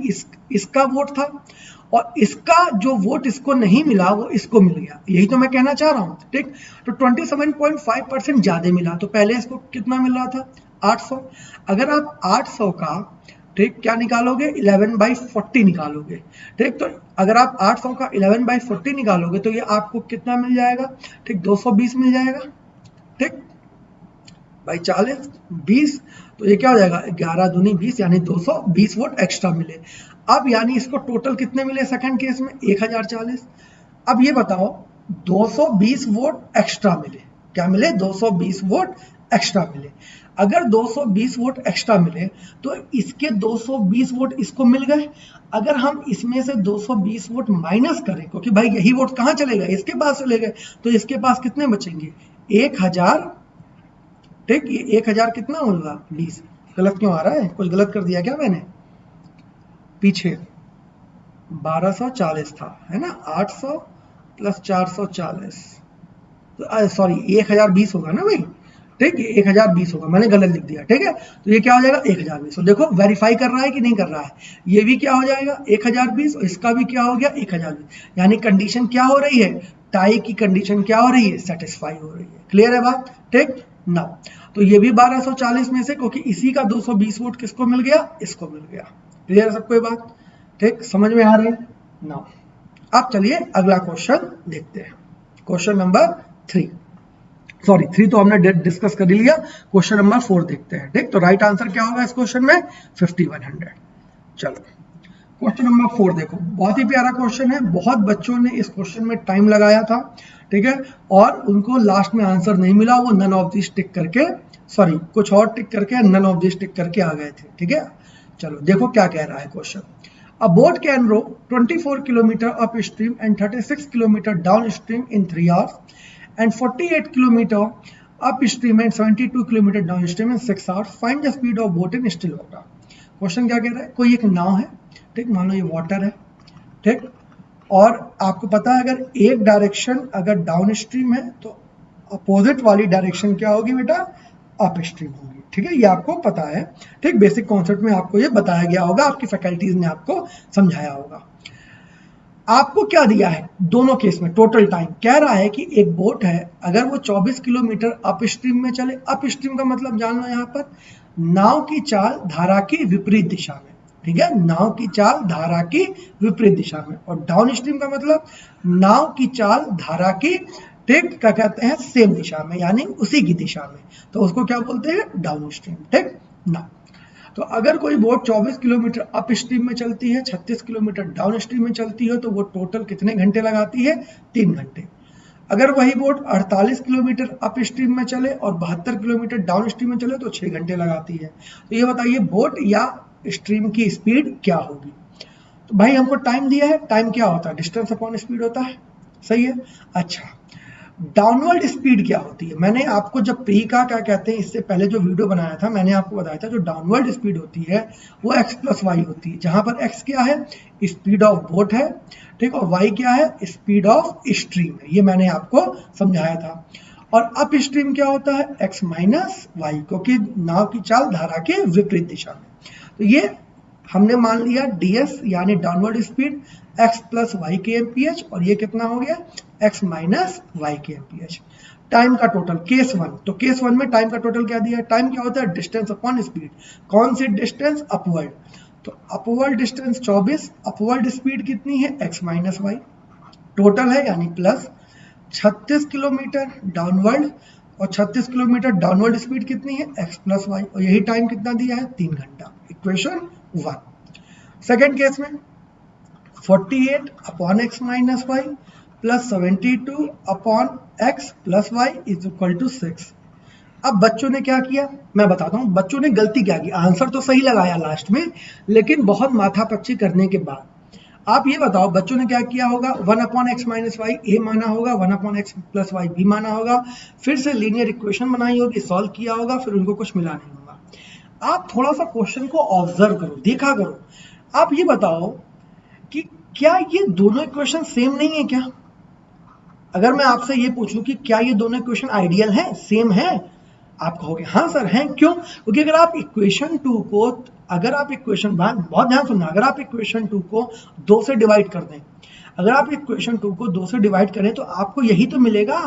इसका वोट था, और इसका जो वोट इसको नहीं मिला वो इसको मिल गया, यही तो मैं कहना चाह रहा हूं। ठीक, तो 27.5% ज्यादा मिला, तो पहले इसको कितना मिल रहा था 800, अगर आप 800 का ठीक क्या निकालोगे 11/40 निकालोगे। ठीक, तो अगर आप 800 का 11/40 निकालोगे तो ये आपको कितना मिल जाएगा, ठीक 220 मिल जाएगा। ठीक, भाई 40 20, तो ये क्या हो जाएगा 11 दूनी 20, यानी 220 वोट एक्स्ट्रा मिले। अब यानी इसको टोटल कितने मिले सेकंड केस में 1040। अब ये बताओ 220 वोट एक्स्ट्रा मिले, क्या मिले 220 वोट एक्स्ट्रा मिले, अगर 220 वोट एक्स्ट्रा मिले तो इसके 220 वोट इसको मिल गए, अगर हम इसमें से 220 वोट माइनस करें क्योंकि भाई यही वोट कहां चले गए इसके पास चले गए, तो इसके पास कितने बचेंगे 1000। ठीक, ये 1000 कितना होगा 20, गलत क्यों आ रहा है, कुछ गलत कर दिया क्या मैंने, पीछे 1240 था है ना, 800 प्लस 440, सॉरी 1020 होगा ना भाई। ठीक, 1020 होगा, मैंने गलत लिख दिया। ठीक है, तो ये क्या हो जाएगा 1020, तो देखो वेरीफाई कर रहा है कि नहीं कर रहा है, ये भी क्या हो जाएगा 1020 और इसका भी क्या हो गया 1020, यानी कंडीशन क्या हो रही है, टाई की कंडीशन क्या हो रही है, सेटिस्फाई हो रही है। क्लियर है बात? ठीक ना, तो ये भी 1240 में से क्योंकि इसी का 220 वोट किसको मिल गया, इसको मिल गया। क्लियर है सबको ये बात? ठीक, समझ में आ रही है ना। अब चलिए अगला क्वेश्चन देखते हैं, क्वेश्चन नंबर 3, सॉरी 3 तो हमने डिस्कस कर लिया, क्वेश्चन नंबर 4 देखते हैं। ठीक, तो राइट आंसर क्या होगा इस क्वेश्चन में 5100। चलो क्वेश्चन नंबर 4 देखो, बहुत ही प्यारा क्वेश्चन है, बहुत बच्चों ने इस क्वेश्चन में टाइम लगाया था। ठीक है, और उनको लास्ट में आंसर नहीं मिला, वो नन ऑफ दिस टिक करके, सॉरी कुछ और टिक करके नन ऑफ दिस टिक करके आ गए थे। ठीक है, चलो देखो क्या कह रहा है question. A boat can row 24 km upstream and 36 km downstream in 3 hours and 48 km upstream and 72 km downstream in 6 hours. Find the speed of boat in still water. Question क्या कह रहा है, कोई एक नाव है, ठीक मान लो ये वाटर है, ठीक, और आपको पता है अगर एक डायरेक्शन अगर डाउन स्ट्रीम है तो अपोजिट वाली डायरेक्शन क्या होगी बेटा, अप स्ट्रीम होगी। ठीक है, ये आपको पता है, ठीक, बेसिक कॉन्सेप्ट में आपको ये बताया गया होगा, आपकी फैकल्टीज ने आपको समझाया होगा। आपको क्या दिया है दोनों केस में टोटल टाइम, कह रहा है कि एक बोट है अगर वो 24 किलोमीटर अप स्ट्रीम में चले, अप स्ट्रीम का मतलब जान लो यहाँ पर नाव की चाल धारा की विपरीत दिशा में, ठीक है, नाव की चाल धारा की विपरीत दिशा में, और डाउन स्ट्रीम का मतलब नाव की चाल धारा की ठीक क्या कहते हैं सेम दिशा में, यानी उसी की दिशा में, तो उसको क्या बोलते हैं डाउन स्ट्रीम। ठीक ना, तो अगर कोई बोट 24 किलोमीटर अप स्ट्रीम में चलती है, 36 किलोमीटर डाउन स्ट्रीम में चलती है, तो वो टोटल कितने घंटे लगाती है 3 घंटे। अगर वही बोट 48 किलोमीटर अप स्ट्रीम में चले और 72 किलोमीटर डाउन स्ट्रीम में चले तो 6 घंटे लगाती है। तो ये बताइए बोट या स्ट्रीम की स्पीड क्या होगी। तो भाई हमको टाइम दिया है, टाइम क्या होता है, डिस्टेंस अपॉन स्पीड होता है, सही है। अच्छा, डाउनवर्ड स्पीड क्या होती है, मैंने आपको जब पी का क्या कहते हैं इससे पहले जो वीडियो बनाया था मैंने आपको बताया था जो डाउनवर्ड स्पीड होती है वो x प्लस वाई होती है, जहां पर x क्या है, स्पीड ऑफ बोट है, ठीक, और y क्या है, स्पीड ऑफ स्ट्रीम है। ये मैंने आपको समझाया था। और अप स्ट्रीम क्या होता है, x माइनस वाई, क्योंकि नाव की चाल धारा के विपरीत दिशा में। तो ये हमने मान लिया ds यानी downward speed x plus y K MPH, और ये कितना हो गया x minus y K MPH. Time का टोटल केस 1, तो केस 1 में टाइम का टोटल क्या दिया है, टाइम क्या होता है, डिस्टेंस अपॉन स्पीड। कौन सी डिस्टेंस, अपवर्ड, तो अपवर्ड डिस्टेंस 24, अपवर्ड स्पीड कितनी है x माइनस वाई, टोटल है यानी प्लस 36 किलोमीटर डाउनवर्ड, और 36 किलोमीटर डाउनवर्ड स्पीड कितनी है x प्लस वाई, और यही टाइम कितना दिया है 3 घंटा, इक्वेशन 1। सेकेंड केस में 48 upon x minus y plus 72 upon x plus y is equal to 6। अब बच्चों ने क्या किया मैं बताता हूँ, बच्चों ने गलती क्या की, आंसर तो सही लगाया लास्ट में, लेकिन बहुत माथापच्ची करने के बाद आप ये बताओ बच्चों ने क्या किया होगा, 1 upon x minus y A माना होगा, 1 upon x plus y B माना होगा, फिर से लीनियर इक्वेशन बनाई होगी, सॉल्व किया होगा, फिर उनको कुछ मिला नहीं होगा। आप थोड़ा सा क्वेश्चन को ऑब्जर्व करो, देखा करो। आप ये बताओ कि क्या ये दोनों इक्वेशन सेम नहीं है क्या। अगर मैं आपसे ये पूछूं कि क्या ये दोनों इक्वेशन आइडियल हैं, सेम है, आप कहोगे हाँ सर हैं, क्यों, क्योंकि अगर आप इक्वेशन 2 को, अगर आप इक्वेशन, बहुत ध्यान सुनना, अगर आप इक्वेशन 2 को 2 से डिवाइड कर दें, अगर आप इक्वेशन 2 को 2 से डिवाइड करें तो आपको यही तो मिलेगा,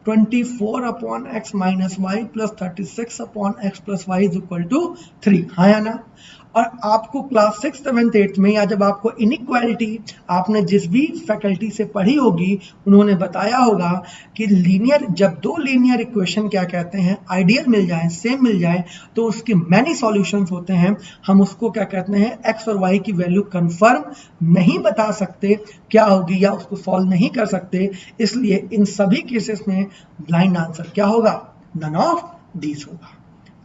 24 upon x minus y plus 36 upon x plus y is equal to 3, हाँ या ना। और आपको क्लास 6, 7, 8 में, या जब आपको इनइक्वालिटी आपने जिस भी फैकल्टी से पढ़ी होगी उन्होंने बताया होगा कि लीनियर, जब दो लीनियर इक्वेशन क्या कहते हैं आइडियल मिल जाए, सेम मिल जाए, तो उसके मैनी सॉल्यूशंस होते हैं, हम उसको क्या कहते हैं, एक्स और वाई की वैल्यू कंफर्म नहीं बता सकते क्या होगी या उसको सॉल्व नहीं कर सकते, इसलिए इन सभी केसेस में ब्लाइंड आंसर क्या होगा, नन ऑफ दीज होगा।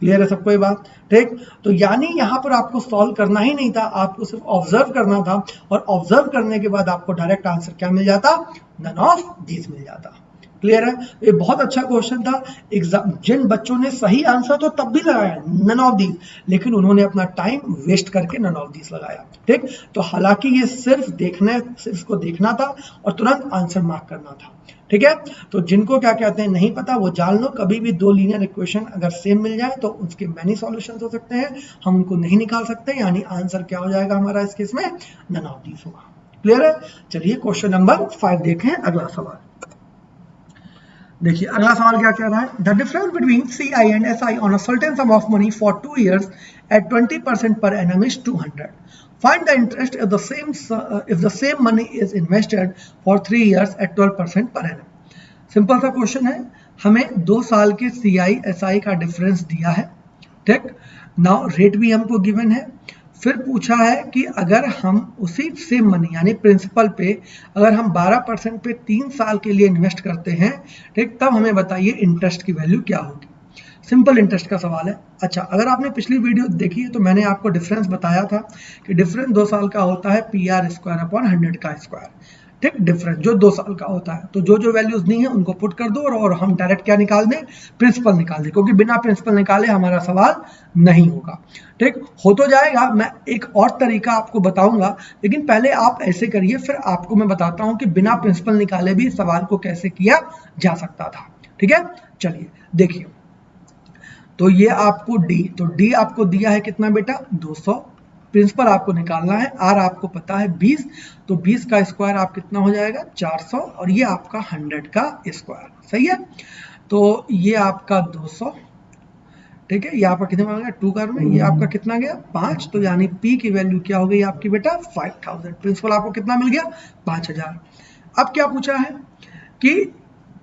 क्लियर है सबको ये बात, ठीक। तो यानी यहाँ पर आपको सॉल्व करना ही नहीं था, आपको सिर्फ ऑब्जर्व करना था, और ऑब्जर्व करने के बाद आपको डायरेक्ट आंसर क्या मिल जाता, नन ऑफ दीज मिल जाता। क्लियर है, ये बहुत अच्छा क्वेश्चन था। एग्जाम जिन बच्चों ने सही आंसर तो तब भी लगाया नन ऑफ दीज, लेकिन उन्होंने अपना टाइम वेस्ट करके नन ऑफ दीज लगाया, ठीक। तो हालांकि ये सिर्फ इसको देखना था और तुरंत आंसर मार्क करना था, ठीक है। तो जिनको क्या कहते हैं नहीं पता वो जान लो, कभी भी दो लीनियर इक्वेशन अगर सेम मिल जाए तो उसके मैनी सॉल्यूशंस हो सकते हैं, हम उनको नहीं निकाल सकते, यानी आंसर क्या हो जाएगा हमारा इस केस में, नन ऑफ दीज होगा। क्लियर है, चलिए क्वेश्चन नंबर 5 देखें, अगला सवाल देखिए। अगला सवाल क्या कह रहा है, the difference between CI and SI on a certain some of money for 2 years at 20% per annum is 200. Find the interest if the same money is invested for 3 years at 12% per annum. Simple सा question है, हमें 2 साल के CI SI का difference दिया है, ठीक। Now rate भी हमको गिवन है, फिर पूछा है कि अगर हम उसी सेम मनी यानी प्रिंसिपल पे अगर हम 12% पे 3 साल के लिए इन्वेस्ट करते हैं, ठीक, तब हमें बताइए इंटरेस्ट की वैल्यू क्या होगी। सिंपल इंटरेस्ट का सवाल है। अच्छा, अगर आपने पिछली वीडियो देखी है तो मैंने आपको डिफरेंस बताया था कि डिफरेंस 2 साल का होता है PR स्क्वायर अपॉन 100 का स्क्वायर, ठीक। डिफरेंस जो 2 साल का होता है, तो जो जो वैल्यूज दी हैं उनको पुट कर दो और हम डायरेक्ट क्या निकाल दें, प्रिंसिपल निकाल दें, क्योंकि बिना प्रिंसिपल निकाले हमारा सवाल नहीं होगा, ठीक। हो तो जाएगा, मैं एक और तरीका आपको बताऊंगा, लेकिन पहले आप ऐसे करिए, फिर आपको मैं बताता हूं कि बिना प्रिंसिपल निकाले भी सवाल को कैसे किया जा सकता था, ठीक है। चलिए देखिए, तो ये आपको D आपको दिया है कितना बेटा, 200, प्रिंसिपल आपको निकालना है, R आपको पता है 20, तो 20 का स्क्वायर आप कितना हो जाएगा 400, और ये आपका 100 का स्क्वायर, सही है। तो ये आपका 200, ठीक है, ये आपका कितना बन गया 2 कर में, ये आपका कितना गया 5, तो यानी P की वैल्यू क्या हो गई आपकी बेटा 5000, प्रिंसिपल आपको कितना मिल गया 5000। अब क्या पूछा है कि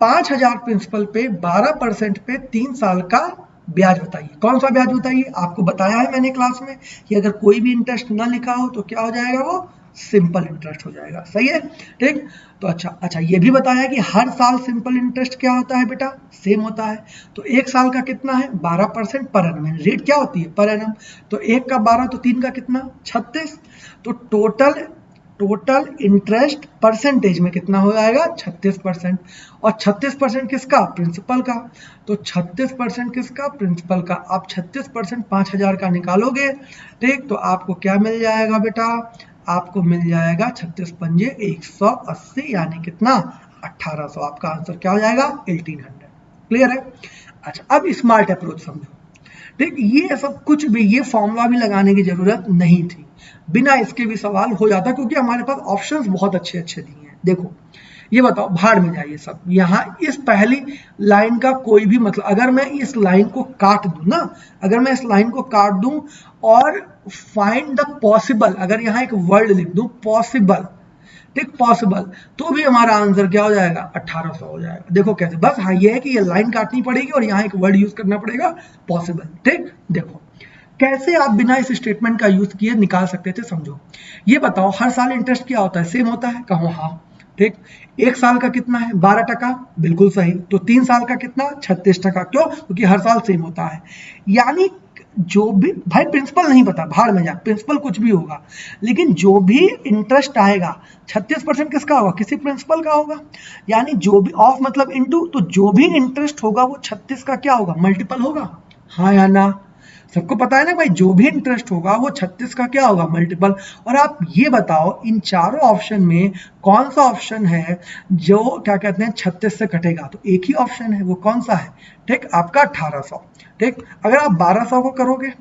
5000 प्रिंसिपल पे 12% पे 3 साल का ब्याज बताइए। कौन सा ब्याज बताइए, आपको बताया है मैंने क्लास में कि अगर कोई भी इंटरेस्ट ना लिखा हो तो क्या हो जाएगा, वो सिंपल इंटरेस्ट हो जाएगा। सही है, ठीक। तो अच्छा ये भी बताया कि हर साल सिंपल इंटरेस्ट क्या होता है बेटा, सेम होता है। तो एक साल का कितना है 12% पर एनम, रेट क्या होती है पर एनम। तो एक का 12 तो 3 का कितना 36। तो टोटल इंटरेस्ट परसेंटेज में कितना हो जाएगा 36%। और 36% किसका, प्रिंसिपल का। तो 36% किसका, प्रिंसिपल का। आप 36% 5000 का निकालोगे, ठीक, तो आपको क्या मिल जाएगा बेटा, आपको मिल जाएगा 36 पंजे 180, यानी कितना 1800। आपका आंसर क्या हो जाएगा 1800। क्लियर है। अच्छा अब स्मार्ट अप्रोच समझो, ठीक। ये सब कुछ भी, ये फॉर्मूला भी लगाने की जरूरत नहीं थी, बिना इसके भी सवाल हो जाता, क्योंकि हमारे पास ऑप्शंस बहुत अच्छे अच्छे दिए हैं। देखो ये बताओ, भाड़ में जाइए सब, यहाँ इस पहली लाइन का कोई भी मतलब, अगर मैं इस लाइन को काट दूं ना, अगर मैं इस लाइन को काट दूं और फाइंड द पॉसिबल, अगर यहाँ एक वर्ड लिख दूं पॉसिबल, ठीक, पॉसिबल, तो भी हमारा आंसर क्या हो जाएगा 1800 हो जाएगा। देखो कैसे, बस हाँ ये है कि ये लाइन काटनी पड़ेगी और यहाँ एक वर्ड यूज करना पड़ेगा पॉसिबल, ठीक। देखो कैसे आप बिना इस स्टेटमेंट का यूज किए निकाल सकते थे, समझो। ये बताओ हर साल इंटरेस्ट क्या होता है, सेम होता है, कहो हाँ, ठीक। एक साल का कितना है 12%, बिल्कुल सही। तो 3 साल का कितना 36%, क्यों, क्योंकि हर साल सेम होता है। यानी जो भी, भाई प्रिंसिपल नहीं पता, भाड़ में जा, प्रिंसिपल कुछ भी होगा, लेकिन जो भी इंटरेस्ट आएगा 36% किसका होगा, किसी प्रिंसिपल का होगा। यानी जो भी, ऑफ मतलब इनटू, तो जो भी इंटरेस्ट होगा वो 36 का क्या होगा, मल्टीपल होगा, हाँ या ना। सबको पता है ना भाई, जो भी इंटरेस्ट होगा वो 36 का क्या होगा, मल्टीपल। और आप ये बताओ इन चारों ऑप्शन में कौन सा ऑप्शन है जो क्या कहते हैं 36 से कटेगा, तो एक ही ऑप्शन है, वो कौन सा है, ठीक, आपका 1800, ठीक। अगर आप 1200 को करोगे,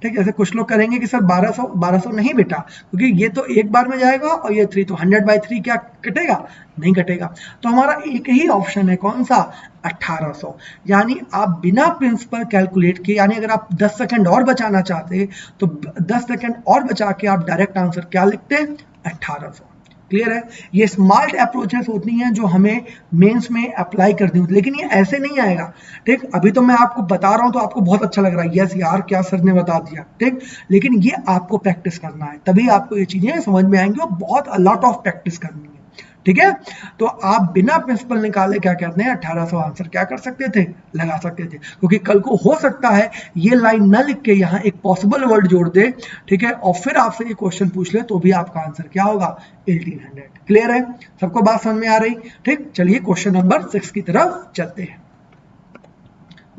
ठीक, ऐसे कुछ लोग करेंगे कि सर 1200 नहीं बेटा, क्योंकि ये तो एक बार में जाएगा और ये 3, तो 100/3 क्या कटेगा, नहीं कटेगा। तो हमारा एक ही ऑप्शन है, कौन सा, 1800। यानी आप बिना प्रिंसिपल कैलकुलेट किए, यानी अगर आप 10 सेकंड और बचाना चाहते तो 10 सेकंड और बचा के आप डायरेक्ट आंसर क्या लिखते, 1800। क्लियर है। ये स्मार्ट अप्रोचेस होती हैं जो हमें मेंस में अप्लाई करनी होती है, लेकिन ये ऐसे नहीं आएगा, ठीक। अभी तो मैं आपको बता रहा हूं तो आपको बहुत अच्छा लग रहा है, यस यार क्या सर ने बता दिया, ठीक, लेकिन ये आपको प्रैक्टिस करना है, तभी आपको ये चीजें समझ में आएंगी, और बहुत अलॉट ऑफ प्रैक्टिस करनी है, ठीक है। तो आप बिना प्रिंसिपल निकाले क्या कहते हैं 1800 आंसर क्या कर सकते थे, लगा सकते थे, क्योंकि कल को हो सकता है ये लाइन न लिख के यहाँ एक पॉसिबल वर्ड जोड़ दे, ठीक है, और फिर आपसे ये क्वेश्चन पूछ ले, तो भी आपका आंसर क्या होगा 1800। क्लियर है, सबको बात समझ में आ रही, ठीक। चलिए क्वेश्चन नंबर 6 की तरफ चलते हैं।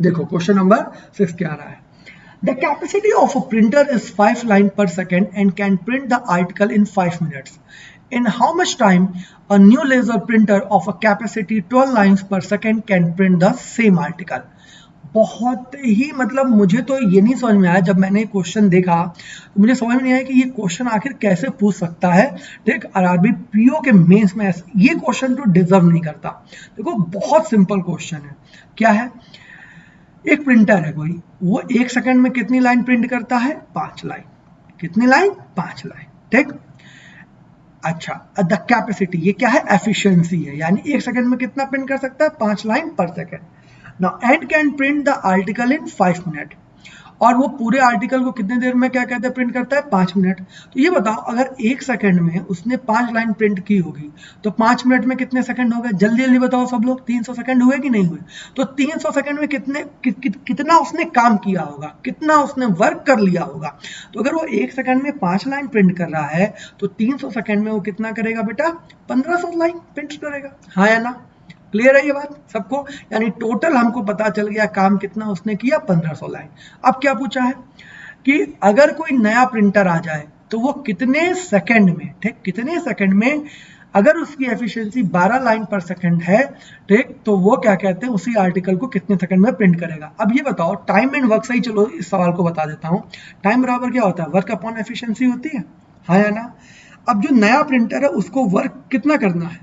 देखो क्वेश्चन नंबर 6 क्या रहा है, The capacity of a printer is 5 lines per second and can print the article in 5 minutes. In how much time a new laser printer of a capacity 12 lines per second can print the same article? बहुत ही मतलब मुझे तो ये नहीं समझ में आया, जब मैंने क्वेश्चन देखा तो मुझे समझ में नहीं आया कि ये क्वेश्चन आखिर कैसे पूछ सकता है, ठीक। आरआरबी पीओ के मेंस में ये क्वेश्चन तो डिजर्व नहीं करता। देखो बहुत सिंपल क्वेश्चन है, क्या है, एक प्रिंटर है कोई, वो 1 सेकंड में कितनी लाइन प्रिंट करता है, 5 लाइन। कितनी लाइन, 5 लाइन, ठीक। अच्छा द कैपेसिटी, ये क्या है, एफिशिएंसी है, यानी 1 सेकंड में कितना प्रिंट कर सकता है, 5 लाइन पर second. Now and can print the article in 5 minute, और वो पूरे आर्टिकल को कितने देर में क्या कहते हैं प्रिंट करता है, 5 मिनट। तो ये बताओ अगर 1 सेकंड में उसने 5 लाइन प्रिंट की होगी तो 5 मिनट में कितने सेकंड हो गए, जल्दी जल्दी बताओ सब लोग, 300 सेकंड हुए कि नहीं हुए। तो 300 सेकंड में कितना उसने काम किया होगा, कितना उसने वर्क कर लिया होगा। तो अगर वो 1 सेकंड में 5 लाइन प्रिंट कर रहा है तो 300 सेकंड में वो कितना करेगा बेटा, 1500 लाइन प्रिंट करेगा, हाँ या ना। क्लियर है ये बात सबको, यानी टोटल हमको पता चल गया काम कितना उसने किया, 1500 लाइन। अब क्या पूछा है कि अगर कोई नया प्रिंटर आ जाए तो वो कितने सेकंड में, ठीक, कितने सेकंड में, अगर उसकी एफिशिएंसी 12 लाइन पर सेकंड है, ठीक, तो वो क्या कहते हैं उसी आर्टिकल को कितने सेकंड में प्रिंट करेगा। अब ये बताओ टाइम एंड वर्क, सही, चलो इस सवाल को बता देता हूँ। टाइम बराबर क्या होता है, वर्क अपॉन एफिशिएंसी होती है, हाँ या ना। अब जो नया प्रिंटर है उसको वर्क कितना करना है,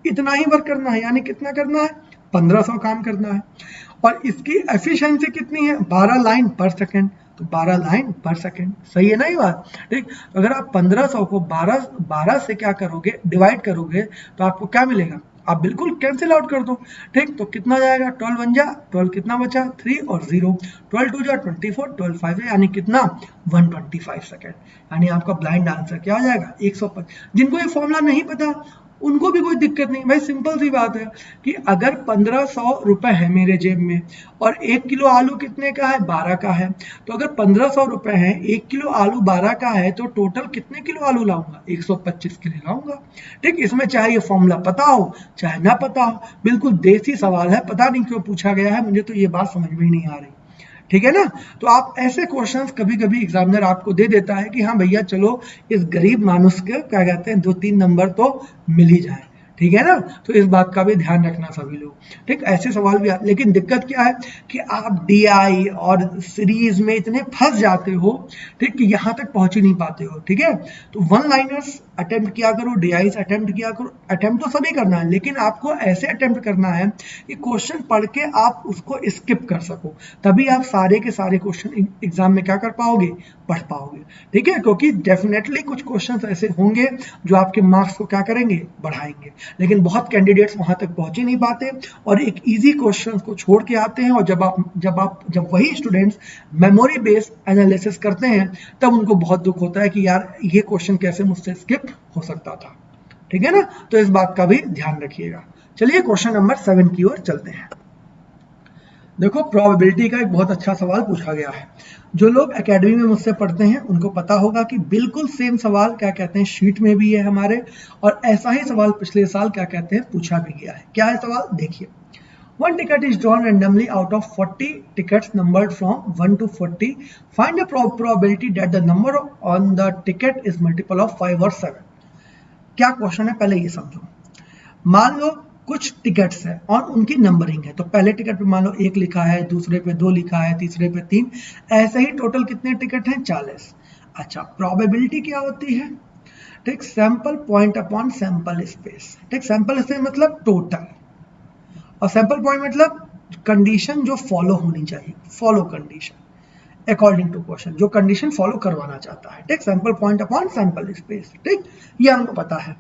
इतना ही वर्क करना है, यानी कितना करना है, 1500 काम करना है, और इसकी एफिशिएंसी कितनी है, 12 लाइन पर सेकंड, तो 12 लाइन पर सेकंड, सही है ना ये बात, ठीक। तो अगर आप 1500 को 12 से क्या करोगे, डिवाइड करोगे, तो आपको क्या मिलेगा, आप बिल्कुल कैंसिल आउट कर दो, ठीक। तो कितना जाएगा, 12 बन जा 12, कितना बचा 3 और 0, 12 2 जा 24, 12 5 यानी कितना 125 सेकेंड। यानी आपका ब्लाइंड आंसर क्या आ जाएगा 105। जिनको ये फॉर्मूला नहीं पता उनको भी कोई दिक्कत नहीं भाई, सिंपल सी बात है कि अगर 1500 रुपए है मेरे जेब में और 1 किलो आलू कितने का है, 12 का है, तो अगर 1500 रुपए है, 1 किलो आलू 12 का है, तो टोटल कितने किलो आलू लाऊंगा, 125 किलो लाऊंगा, ठीक। इसमें चाहे ये फॉर्मूला पता हो चाहे ना पता हो, बिल्कुल देसी सवाल है, पता नहीं क्यों पूछा गया है, मुझे तो ये बात समझ में ही नहीं आ रही, ठीक है ना। तो आप ऐसे क्वेश्चंस कभी कभी एग्जामिनर आपको दे देता है कि हाँ भैया चलो इस गरीब मानुष के क्या कहते हैं 2-3 नंबर तो मिल ही जाए, ठीक है ना। तो इस बात का भी ध्यान रखना सभी लोग, ठीक। ऐसे सवाल भी लेकिन दिक्कत क्या है कि आप डीआई और सीरीज में इतने फंस जाते हो, ठीक, कि यहाँ तक पहुंच ही नहीं पाते हो, ठीक है। तो वन लाइनर्स अटेम्प्ट किया करो, डीआईस अटेम्प्ट किया करो, अटेम्प्ट तो सभी करना है, लेकिन आपको ऐसे अटेम्प्ट करना है कि क्वेश्चन पढ़ के आप उसको स्किप कर सको, तभी आप सारे के सारे क्वेश्चन एग्जाम में क्या कर पाओगे, पढ़ पाओगे, ठीक है। क्योंकि डेफिनेटली कुछ क्वेश्चन ऐसे होंगे जो आपके मार्क्स को क्या करेंगे, बढ़ाएंगे, लेकिन बहुत कैंडिडेट्स वहां तक पहुंच ही नहीं पाते और एक इजी क्वेश्चन को छोड़ के आते हैं, और जब वही स्टूडेंट्स मेमोरी बेस्ड एनालिसिस करते हैं तब उनको बहुत दुख होता है कि यार ये क्वेश्चन कैसे मुझसे स्किप हो सकता था, ठीक है ना। तो इस बात का भी ध्यान रखिएगा। चलिए क्वेश्चन नंबर 7 की ओर चलते हैं। देखो प्रोबेबिलिटी का एक बहुत अच्छा सवाल पूछा गया है। जो लोग एकेडमी में मुझसे पढ़ते हैं उनको पता होगा कि बिल्कुल सेम सवाल क्या कहते हैं शीट में भी है हमारे, और ऐसा ही सवाल पिछले साल क्या कहते हैं पूछा भी गया है। क्या है सवाल, देखिए। One ticket is drawn randomly out of 40 tickets numbered from 1 to 40. Find the probability that the number on the ticket is multiple of 5 or 7. क्या क्वेश्चन है पहले ये समझो। मान लो कुछ टिकट्स है और उनकी नंबरिंग है, तो पहले टिकट पे मान लो 1 लिखा है, दूसरे पे 2 लिखा है, तीसरे पे 3, ऐसे ही टोटल कितने टिकट हैं 40। अच्छा, प्रोबेबिलिटी क्या होती है, ठीक, sample point upon sample space, ठीक। सैंपल स्पेस मतलब टोटल, और सैंपल पॉइंट मतलब कंडीशन जो फॉलो होनी चाहिए, follow condition according to question, जो कंडीशन फॉलो करवाना चाहता है, ठीक। Sample point upon sample space, ठीक, ये हमको पता है।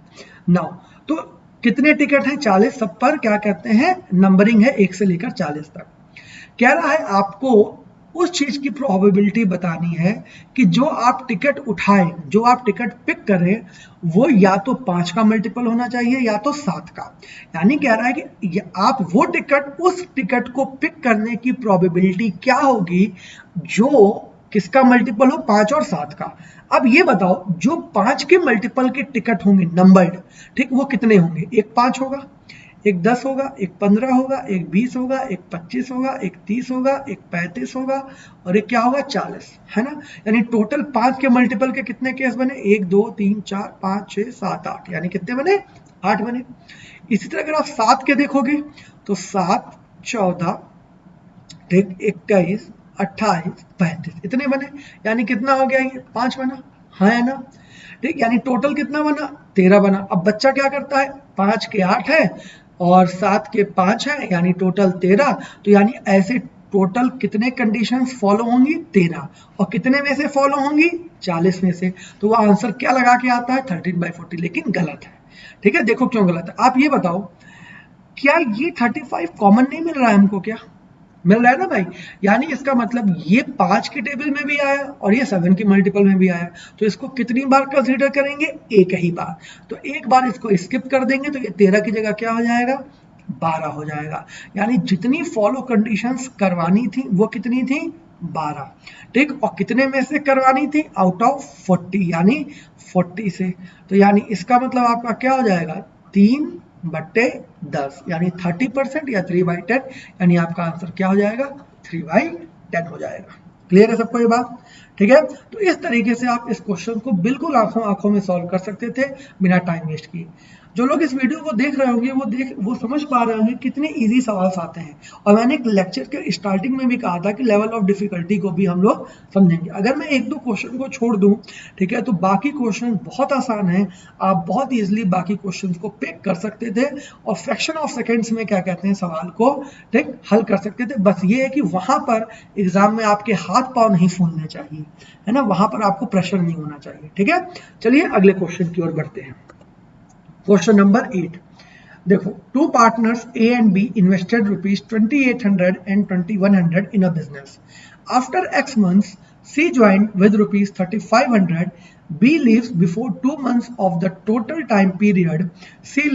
नाउ तो कितने टिकट हैं 40, सब पर क्या कहते हैं नंबरिंग है 1 से लेकर 40 तक। कह रहा है आपको उस चीज की प्रोबेबिलिटी बतानी है कि जो आप टिकट उठाएं, जो आप टिकट पिक करें, वो या तो 5 का मल्टीपल होना चाहिए या तो 7 का। यानी कह रहा है कि आप वो टिकट, उस टिकट को पिक करने की प्रोबेबिलिटी क्या होगी जो किसका मल्टीपल हो, 5 और 7 का। अब ये बताओ जो 5 के मल्टीपल के टिकट होंगे नंबर्ड, ठीक, वो कितने होंगे, एक 5 होगा, एक 10 होगा, एक 15 होगा, एक 20 होगा, एक 25 होगा, एक 30 होगा, एक 35 होगा और एक क्या होगा 40, है ना। यानी टोटल 5 के मल्टीपल के कितने केस बने, 1 2 3 4 5 6 7 8, यानी कितने बने, 8 बने। इसी तरह अगर आप 7 के देखोगे तो 7 14, ठीक, 21 28 35, इतने बने, यानी कितना हो गया ये 5 बना, है ना, ठीक। यानी टोटल कितना बना, 13 बना। अब बच्चा क्या करता है, 5 के 8 है और 7 के 5 है, यानी टोटल 13। तो यानी ऐसे टोटल कितने कंडीशंस फॉलो होंगी, 13, और कितने में से फॉलो होंगी, 40 में से। तो वो आंसर क्या लगा के आता है 13/40, लेकिन गलत है, ठीक है। देखो क्यों गलत है, आप ये बताओ क्या ये 35 कॉमन नहीं मिल रहा है हमको, क्या मिल रहा है ना भाई। यानी इसका मतलब ये 5 के टेबल में भी आया और ये 7 के मल्टीपल में भी आया, तो इसको कितनी बार कंसीडर करेंगे, एक ही बार। तो एक बार इसको स्किप कर देंगे तो ये 13 की जगह क्या हो जाएगा, 12 हो जाएगा। यानी जितनी फॉलो कंडीशंस करवानी थी वो कितनी थी, 12, ठीक। और कितने में से करवानी थी, आउट ऑफ 40, यानी 40 से। तो यानी इसका मतलब आपका क्या हो जाएगा, 3/10, यानी 30% या 3/10, यानी आपका आंसर क्या हो जाएगा, 3/10 हो जाएगा। क्लियर है सबको ये बात, ठीक है। तो इस तरीके से आप इस क्वेश्चन को बिल्कुल आंखों में सॉल्व कर सकते थे बिना टाइम वेस्ट किए। जो लोग इस वीडियो को देख रहे होंगे वो समझ पा रहे होंगे कितने इजी सवाल आते हैं। और मैंने एक लेक्चर के स्टार्टिंग में भी कहा था कि लेवल ऑफ डिफिकल्टी को भी हम लोग समझेंगे। अगर मैं 1-2 क्वेश्चन को छोड़ दूं, ठीक है, तो बाकी क्वेश्चन बहुत आसान है, आप बहुत ईजिली बाकी क्वेश्चन को पिक कर सकते थे और फ्रैक्शन ऑफ सेकेंड्स में क्या कहते हैं सवाल को, ठीक, हल कर सकते थे। बस ये है कि वहां पर एग्जाम में आपके हाथ पांव नहीं फूलने चाहिए, है ना, वहां पर आपको प्रेशर नहीं होना चाहिए, ठीक है। चलिए अगले क्वेश्चन की ओर बढ़ते हैं। क्वेश्चन नंबर 8, देखो, two partners A and B invested rupees 2800 and 2100 in a business. After X months, C joined with rupees 3500. B leaves before 2 months of the total time period. C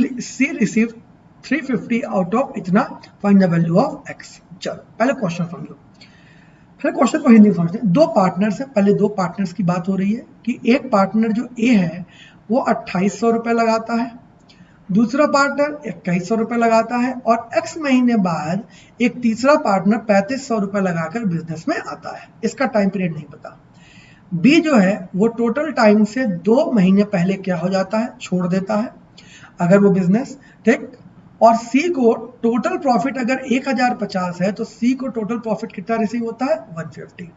received 350 out of इतना. Find the value of X. चलो पहले question समझो. पहले question को हिंदी में समझते हैं. दो पार्टनर्स है. पहले दो पार्टनर्स की बात हो रही है कि एक पार्टनर जो A है वो 2800 रुपए लगाता है, दूसरा पार्टनर 2100 रुपए लगाता है, और X महीने बाद एक तीसरा पार्टनर 3500 रुपए लगाकर बिजनेस में आता है. इसका टाइम पीरियड नहीं पता. B जो है वो टोटल टाइम से 2 महीने पहले क्या हो जाता है, छोड़ देता है अगर वो बिजनेस, ठीक. और C को टोटल प्रॉफिट अगर 1050 है तो C को टोटल प्रॉफिट कितना रिसीव होता है, 150.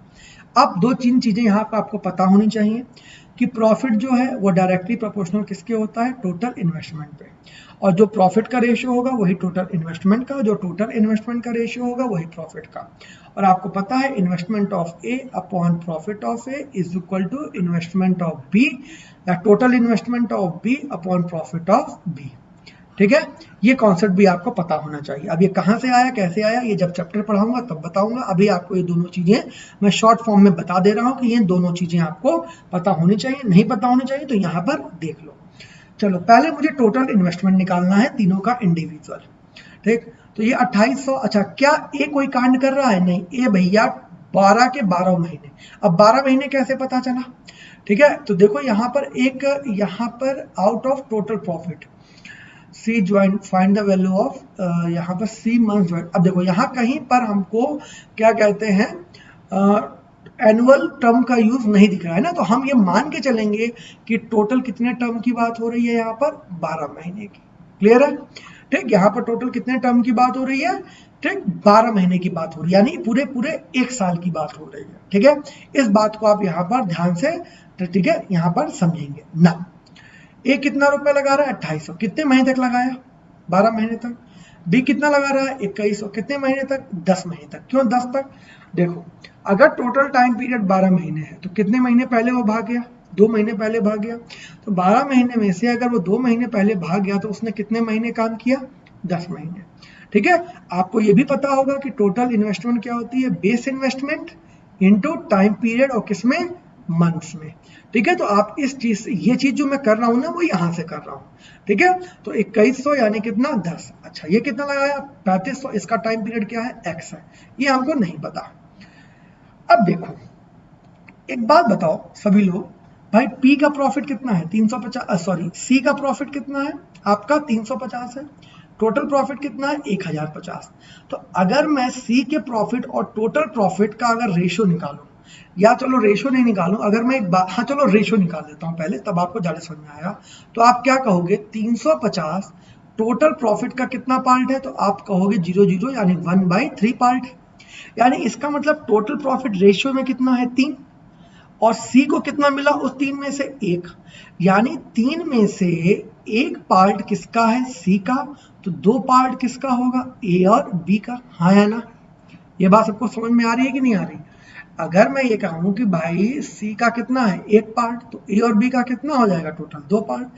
अब दो तीन चीजें यहाँ पर आपको पता होनी चाहिए कि प्रॉफिट जो है वो डायरेक्टली प्रोपोर्शनल किसके होता है, टोटल इन्वेस्टमेंट पे, और जो प्रॉफिट का रेशियो होगा वही टोटल इन्वेस्टमेंट का, जो टोटल इन्वेस्टमेंट का रेशियो होगा वही प्रॉफिट का. और आपको पता है investment of A upon profit of A is equal to investment of B या total investment of B upon profit of B. ठीक है, ये कॉन्सेप्ट भी आपको पता होना चाहिए. अब ये कहाँ से आया, कैसे आया, ये जब चैप्टर पढ़ाऊंगा तब बताऊंगा. अभी आपको ये दोनों चीजें मैं शॉर्ट फॉर्म में बता दे रहा हूँ कि ये दोनों चीजें आपको पता होनी चाहिए. नहीं पता होनी चाहिए तो यहाँ पर देख लो. चलो पहले मुझे टोटल इन्वेस्टमेंट निकालना है तीनों का इंडिविजुअल. ठीक, तो ये 2800. अच्छा, क्या ए कोई कांड कर रहा है, नहीं. ए भैया 12 के 12 महीने. अब 12 महीने कैसे पता चला, ठीक है. तो देखो यहाँ पर एक, यहाँ पर out of total profit C join, find the value of, यहाँ पर C मंथ ज्वाइन. अब देखो यहाँ कहीं पर हमको क्या कहते हैं, एनुअल टर्म का यूज नहीं दिख रहा है ना, तो हम ये मान के चलेंगे कि टोटल कितने टर्म की बात हो रही है, यहाँ पर 12 महीने की. क्लियर है, ठीक. यहाँ पर टोटल कितने टर्म की बात हो रही है, ठीक, 12 महीने की बात हो रही है, यानी पूरे पूरे 1 साल की बात हो रही है. ठीक है, इस बात को आप यहाँ पर ध्यान से, ठीक है, यहाँ पर समझेंगे ना. ए कितना रुपए लगा रहा है, 2800. कितने महीने तक लगाया, 12 महीने तक. बी कितना लगा रहा है, 2100. कितने महीने तक, 10 महीने तक. क्यों 10 तक, देखो अगर टोटल टाइम पीरियड 12 महीने है तो कितने महीने पहले वो भाग गया, 2 महीने पहले भाग गया. तो 12 महीने में से अगर वो 2 महीने पहले भाग गया तो उसने कितने महीने काम किया, 10 महीने. ठीक है, आपको ये भी पता होगा कि टोटल इन्वेस्टमेंट क्या होती है, base investment into time period, और किसमें, मंथ्स में. ठीक है, तो आप इस चीज से, ये चीज जो मैं कर रहा हूं ना वो यहां से कर रहा हूं. ठीक है, तो 2100 यानी कितना, 10. अच्छा, ये कितना लगाया, 3500. इसका टाइम पीरियड क्या है, एक्स है, ये हमको नहीं पता. अब देखो एक बात बताओ सभी लोग, भाई पी का प्रॉफिट कितना है, 350, सॉरी सी का प्रॉफिट कितना है आपका, 350 है. टोटल प्रॉफिट कितना है, 1050. तो अगर मैं सी के प्रॉफिट और टोटल प्रॉफिट का अगर रेशियो निकालूं, या चलो रेशियो नहीं निकालूं, अगर मैं एक बात, हाँ चलो रेशियो निकाल देता हूं पहले, तब आपको ज्यादा समझ में आएगा. तो आप क्या कहोगे, 350 टोटल प्रॉफिट का कितना पार्ट है, तो आप कहोगे 0 यानी 1/3 पार्ट है. यानी इसका मतलब टोटल प्रॉफिट रेशियो में कितना है, 3, और सी को कितना मिला उस 3 में से 1, यानी 3 में से 1 पार्ट किसका है, सी का. तो 2 पार्ट किसका होगा, ए और बी का. हाँ है ना, ये बात सबको समझ में आ रही है कि नहीं आ रही. अगर मैं ये कहूं कि भाई सी का कितना है, 1 पार्ट, तो ए और बी का कितना हो जाएगा, टोटल 2 पार्ट.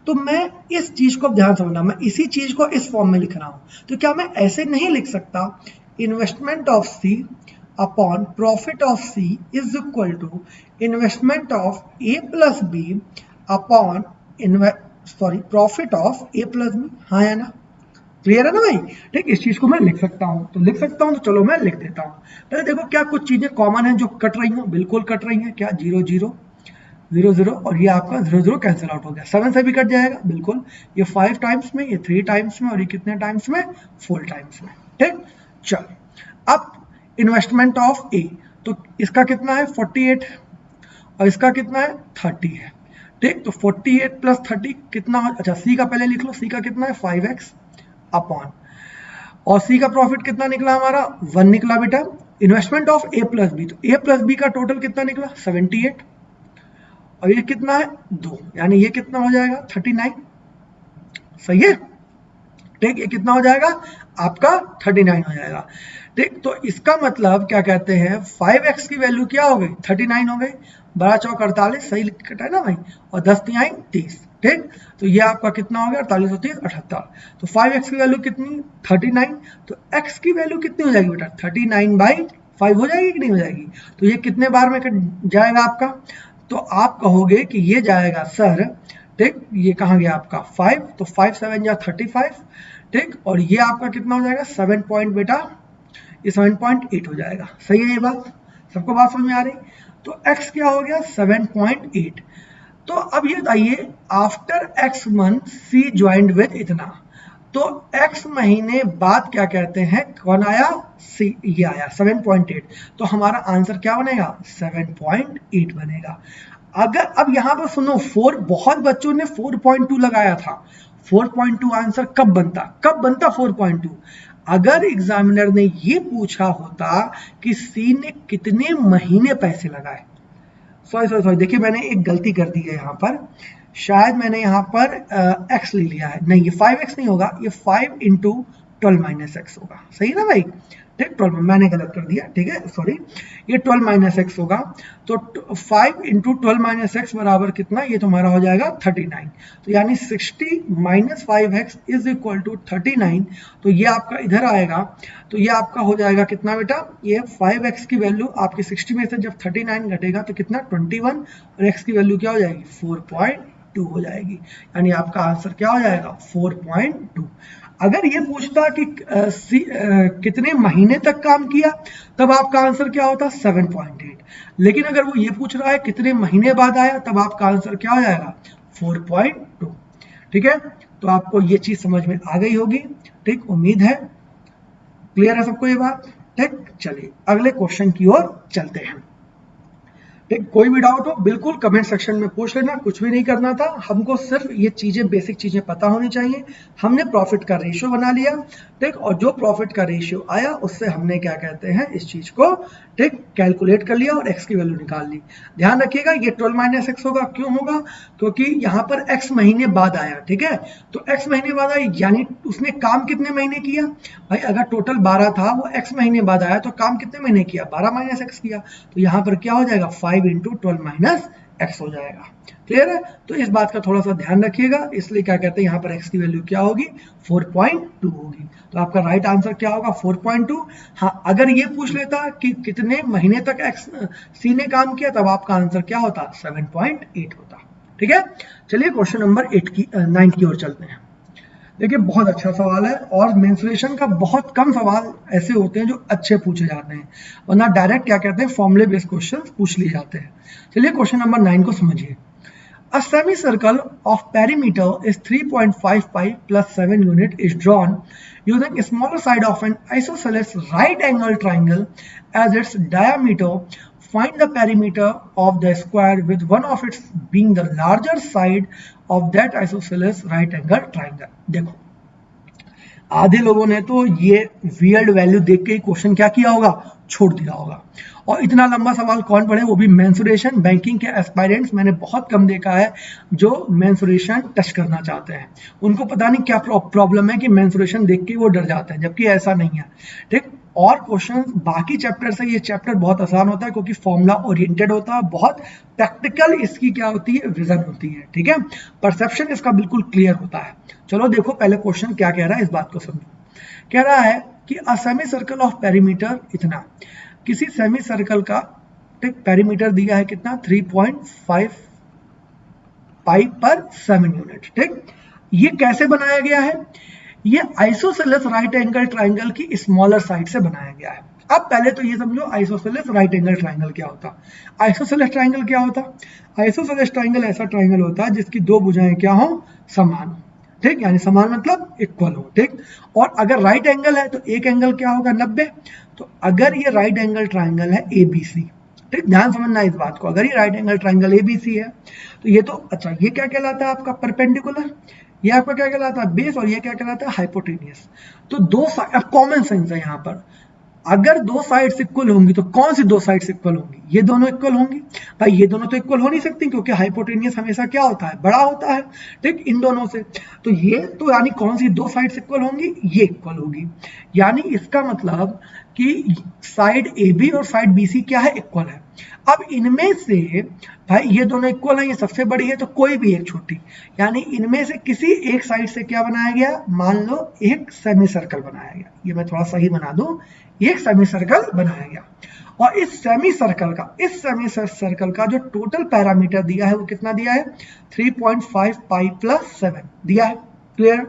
तो मैं इस चीज को ध्यान समझना, मैं इसी चीज को इस फॉर्म में लिख रहा हूं. तो क्या मैं ऐसे नहीं लिख सकता, investment of C upon profit of C is equal to investment of A plus B upon profit of A plus B. हाँ है ना, क्लियर है ना भाई. ठीक, इस चीज को मैं लिख सकता हूं, तो लिख सकता हूं, तो चलो मैं लिख देता हूं. पहले देखो क्या कुछ चीजें कॉमन हैं जो कट रही हैं, बिल्कुल कट रही हैं. क्या, 0 0 0 0, और ये आपका 0 0 कैंसिल आउट हो गया. 7 से भी कट जाएगा, बिल्कुल. ये 5 टाइम्स में, ये 3 टाइम्स में, और ये कितने टाइम्स में, 4 टाइम्स में. ठीक, चलो अब इन्वेस्टमेंट ऑफ ए, तो इसका कितना है, 48 है, और इसका कितना है, 30 है. ठीक, तो 48 प्लस 30 कितना, अच्छा सी का पहले लिख लो, सी का कितना है, 5x अपॉन, और सी का प्रॉफिट कितना निकला हमारा, 1 निकला बेटा. Investment of A plus B, तो ए प्लस बी का टोटल कितना निकला, 78, और ये कितना है, 2, यानी ये कितना हो जाएगा, 39. सही है, ठीक, ये कितना हो जाएगा आपका, 39 हो जाएगा. ठीक, तो इसका मतलब क्या कहते हैं, 5x की वैल्यू क्या हो गई, 39 हो गई. 12 चौक 48, सही कटा है ना भाई, और 10 तिहाई 30. ठीक। तो ये आपका कितना हो गया 48 30 78। तो 5x की वैल्यू कितनी 39। तो x की वैल्यू कितनी हो जाएगी बेटा 39/5 हो जाएगी कि नहीं हो जाएगी। तो ये कितने बार में कट जाएगा आपका, तो आप कहोगे कि ये जाएगा सर, ठीक, ये कहाँ गया आपका 5, तो 5 7 जा 35, ठीक, और ये आपका कितना हो जाएगा 7 पॉइंट बेटा, ये 7.8 हो जाएगा। सही है ये बात, सबको बात समझ में आ रही। तो x क्या हो गया 7.8। तो अब ये बताइए after x month C joined with इतना, तो x महीने बाद क्या कहते हैं कौन आया C, ये आया 7.8। तो हमारा आंसर क्या बनेगा 7.8 बनेगा। अगर अब यहां पर सुनो 4, बहुत बच्चों ने 4.2 लगाया था। 4.2 आंसर कब बनता 4.2, अगर एग्जामिनर ने ये पूछा होता कि सी ने कितने महीने पैसे लगाए। सॉरी देखिए मैंने एक गलती कर दी है यहाँ पर, शायद मैंने यहाँ पर x ले लिया है, नहीं ये 5x नहीं होगा, ये 5 इंटू 12 - x होगा। सही ना भाई, ठीक, 12 मैंने गलत कर दिया, ठीक है सॉरी, ये 12 - x होगा। तो 5 इंटू 12 - x बराबर कितना, ये तुम्हारा हो जाएगा 39। तो यानी 60 - 5x इज इक्वल टू 39। तो ये आपका इधर आएगा, तो ये आपका हो जाएगा कितना बेटा, ये 5x की वैल्यू आपकी 60 में से जब 39 घटेगा तो कितना 21, और x की वैल्यू क्या हो जाएगी 4.2 हो जाएगी। यानी आपका आंसर क्या हो जाएगा 4.2। अगर ये पूछता कि कितने महीने तक काम किया, तब आपका आंसर क्या होता 7.8। लेकिन अगर वो ये पूछ रहा है कितने महीने बाद आया, तब आपका आंसर क्या हो जाएगा 4.2। ठीक है, तो आपको ये चीज समझ में आ गई होगी। ठीक, उम्मीद है क्लियर है सबको ये बात। ठीक, चलिए अगले क्वेश्चन की ओर चलते हैं। ठीक, कोई भी डाउट हो बिल्कुल कमेंट सेक्शन में पूछ लेना, कुछ भी नहीं करना था हमको, सिर्फ ये चीजें बेसिक चीजें पता होनी चाहिए। हमने प्रॉफिट का रेशियो बना लिया, ठीक, और जो प्रॉफिट का रेशियो आया उससे हमने क्या कहते हैं इस चीज को, ठीक, कैलकुलेट कर लिया और एक्स की वैल्यू निकाल ली। ध्यान रखिएगा ये 12 - x होगा, क्यों होगा, क्योंकि यहाँ पर x महीने बाद आया। ठीक है, तो x महीने बाद आया यानी उसने काम कितने महीने किया भाई, अगर टोटल 12 था वो x महीने बाद आया तो काम कितने महीने किया 12 - x किया। तो यहाँ पर क्या हो जाएगा 5 इंटू 12 - x हो जाएगा। क्लियर है, तो इस बात का थोड़ा सा ध्यान रखिएगा। इसलिए क्या कहते हैं यहाँ पर x की वैल्यू क्या होगी 4.2 होगी। तो आपका राइट आंसर क्या होगा 4.2। हाँ, अगर ये पूछ लेता कि कितने महीने तक C ने काम किया, तब आपका आंसर क्या होता 7.8 होता। ठीक है, चलिए क्वेश्चन नंबर 9 की ओर चलते हैं। देखिए बहुत अच्छा सवाल है, और मेंसुरेशन का बहुत कम सवाल ऐसे होते हैं जो अच्छे पूछे जाते हैं, वरना डायरेक्ट क्या कहते हैं फॉर्मूले बेस्ड क्वेश्चंस पूछ लिए जाते हैं। चलिए क्वेश्चन नंबर 9 को समझिए। A semicircle of perimeter is 3.5 pi plus 7 unit is drawn using a smaller side of an isosceles right angle triangle as its diameter. Find the perimeter of the square with one of its being the larger side of that isosceles right angle triangle. देखो आधे लोगों ने तो ये weird value देख के question क्या किया होगा छोड़ दिया होगा, और इतना लंबा सवाल कौन पढ़े, वो भी मेंसुरेशन बैंकिंग के एस्पायरेंट्स मैंने बहुत कम देखा है जो मेंसुरेशन टच करना चाहते हैं। उनको पता नहीं क्या प्रॉब्लम है कि मेंसुरेशन देख के वो डर जाते हैं, जबकि ऐसा नहीं है। ठीक, और क्वेश्चन बाकी चैप्टर से ये चैप्टर बहुत आसान होता है क्योंकि फॉर्मूला ओरिएंटेड होता है, बहुत प्रैक्टिकल इसकी क्या होती है विजन होती है। ठीक है, परसेप्शन इसका बिल्कुल क्लियर होता है। चलो देखो पहले क्वेश्चन क्या कह रहा है इस बात को समझो। कह रहा है कि a semi circle of perimeter इतना, किसी सेमी सर्कल का ठीक पेरीमीटर दिया है कितना 3.5 पाई पर 7 यूनिट। ठीक, ये कैसे बनाया गया है, ये आइसोसेलेस राइट एंगल ट्राइंगल की स्मॉलर साइड से बनाया गया है। अब पहले तो ये समझो आइसोसेलेस राइट एंगल ट्राइंगल क्या होता। आइसोसेलेस ट्राइंगल क्या होता, आइसोसेलेस ट्राइंगल ऐसा ट्राइंगल होता है जिसकी दो भुजाएं क्या हो समान हो। ठीक, यानी समान मतलब इक्वल हो। ठीक, और अगर राइट एंगल है तो एक एंगल क्या होगा 90। तो अगर ये राइट एंगल ट्राइंगल है ABC, ठीक, ध्यान समझना इस बात को, अगर ये राइट एंगल ट्राइंगल ABC है तो ये तो अच्छा ये क्या कहलाता है आपका परपेंडिकुलर, ये आपका क्या कहलाता है बेस, और ये क्या कहलाता है हाइपोटेनियस। तो दो अब कॉमन सेंस है यहाँ पर, अगर दो साइड्स इक्वल होंगी तो कौन सी दो साइड्स इक्वल होंगी? ये दोनों इक्वल होंगी। भाई ये दोनों तो इक्वल हो नहीं सकती क्योंकि हाइपोटेनियस हमेशा क्या होता है? बड़ा होता है, ठीक, इन दोनों से। तो ये तो यानी कौन सी दो साइड्स इक्वल होंगी? ये इक्वल होगी। यानी इसका मतलब कि साइड ए बी और साइड बी सी क्या है? इक्वल है। अब इनमें से भाई ये दोनों इक्वल है, ये सबसे बड़ी है, तो कोई भी एक छोटी, यानी इनमें से किसी एक साइड से क्या बनाया गया? मान लो एक सेमी सर्कल बनाया गया। ये मैं थोड़ा सही बना दूं, एक सेमी सर्कल बनाया गया। और इस सेमी सर्कल का जो टोटल पैरामीटर दिया है वो कितना दिया है? 3.5 पाई प्लस 7 दिया है। क्लियर?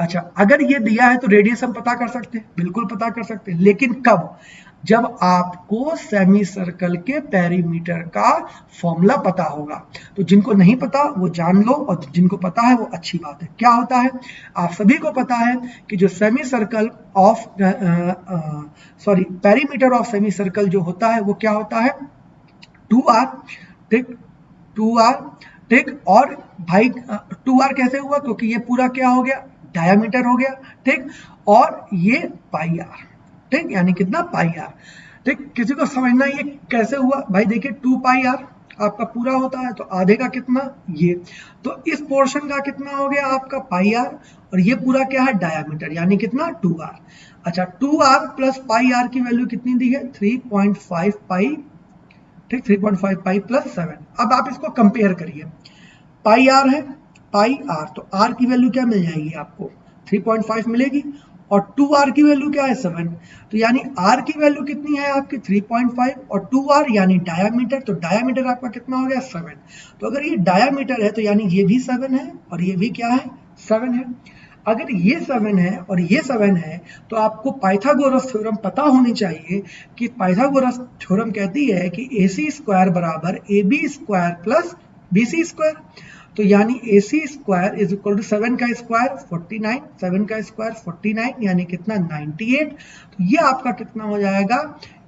अच्छा, अगर ये दिया है तो रेडियस हम पता कर सकते हैं, बिल्कुल पता कर सकते हैं, लेकिन कब? जब आपको सेमी सर्कल के पेरीमीटर का फॉर्मूला पता होगा। तो जिनको नहीं पता वो जान लो, और जिनको पता है वो अच्छी बात है। क्या होता है? आप सभी को पता है कि जो semi circle of perimeter of semi circle जो होता है वो क्या होता है? 2r, ठीक, 2r, ठीक। और भाई 2r कैसे हुआ? क्योंकि ये पूरा क्या हो गया? डायामीटर हो गया, ठीक। और ये पाई आर, ठीक, यानी कितना? पाई आर, ठीक। किसी को समझना ये कैसे हुआ? भाई देखिए 2 पाई आर आपका पूरा होता है, तो आधे का कितना? ये। तो इस पोर्शन का कितना हो गया आपका? पाई आर, और ये पूरा क्या है? डायामीटर, यानी कितना? 2r। अच्छा, 2r प्लस पाई आर की वैल्यू कितनी दी है? 3.5 पाई, ठीक, 3.5 पाई प्लस 7। अब आप इसको कंपेयर करिए, पाई आर है, पाई आर, तो आर की वैल्यू क्या मिल जाएगी आपको? 3.5 मिलेगी, और 2r की वैल्यू क्या है? 7। तो यानी r की वैल्यू कितनी है आपकी? 3.5, और 2r यानी डायामीटर, तो डायामीटर आपका कितना हो गया? 7। तो अगर ये डायामीटर है तो यानी ये भी 7 है, और ये भी क्या है? 7 है। अगर ये 7 है और ये 7 है तो आपको पाइथागोरस थ्योरम पता होनी चाहिए कि पाइथागोरस थ्योरम कहती है कि AC स्क्वायर बराबर AB square plus BC square. तो यानी AC square is equal to 7 का स्क्वायर 49, 7 का स्क्वायर 49, यानी कितना? 98। तो ये आपका कितना हो जाएगा?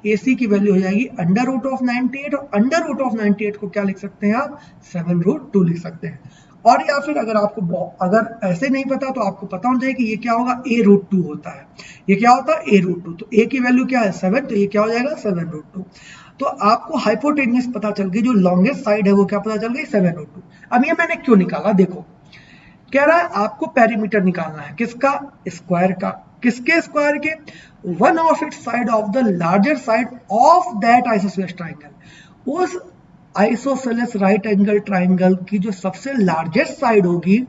AC की वैल्यू हो जाएगी अंडर रूट ऑफ 98, और अंडर रूट ऑफ 98 को क्या लिख सकते हैं आप? 7√2 लिख सकते हैं। और या फिर अगर आपको अगर ऐसे नहीं पता तो आपको पता होना चाहिए कि ये क्या होगा? A√2 होता है। ये क्या होता है? A√2। तो A की वैल्यू क्या है? 7, तो ये क्या हो जाएगा? 7√2। तो आपको हाइपोटेन्यूस पता चल गई, जो लॉन्गेस्ट साइड है वो क्या पता चल गई? 7√2। अब ये मैंने क्यों निकाला? देखो, कह रहा है आपको पेरीमीटर निकालना है, किसका? स्क्वायर का। किसके स्क्वायर के? One of its side of the larger side of that isosceles triangle. उस आइसोसेलेस राइट एंगल ट्राइंगल की जो सबसे लार्जेस्ट साइड होगी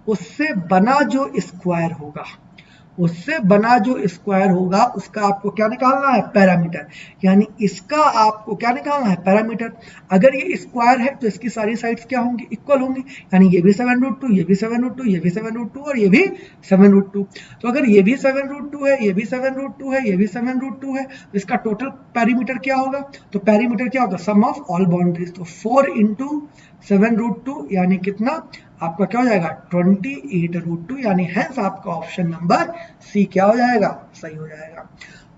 उससे बना जो स्क्वायर होगा, उससे बना जो स्क्वायर होगा उसका आपको क्या निकालना है? पैरामीटर। यानी इसका आपको क्या निकालना है? पैरामीटर। अगर ये स्क्वायर है तो इसकी सारी साइड्स क्या होंगी? इक्वल होंगी। यानी ये भी 7√2, ये भी 7√2, ये भी 7√2 और ये भी 7√2। तो अगर ये भी 7√2 है, ये भी 7√2 है, ये भी 7√2 है, तो इसका टोटल पैरीमीटर क्या होगा? तो पैरीमीटर क्या होगा? सम ऑफ ऑल बाउंड्रीज। तो 4 × 7√2 यानी कितना? आपका क्या हो जाएगा? 28√2, यानी हेंस आपका ऑप्शन नंबर सी क्या हो जाएगा? सही हो जाएगा।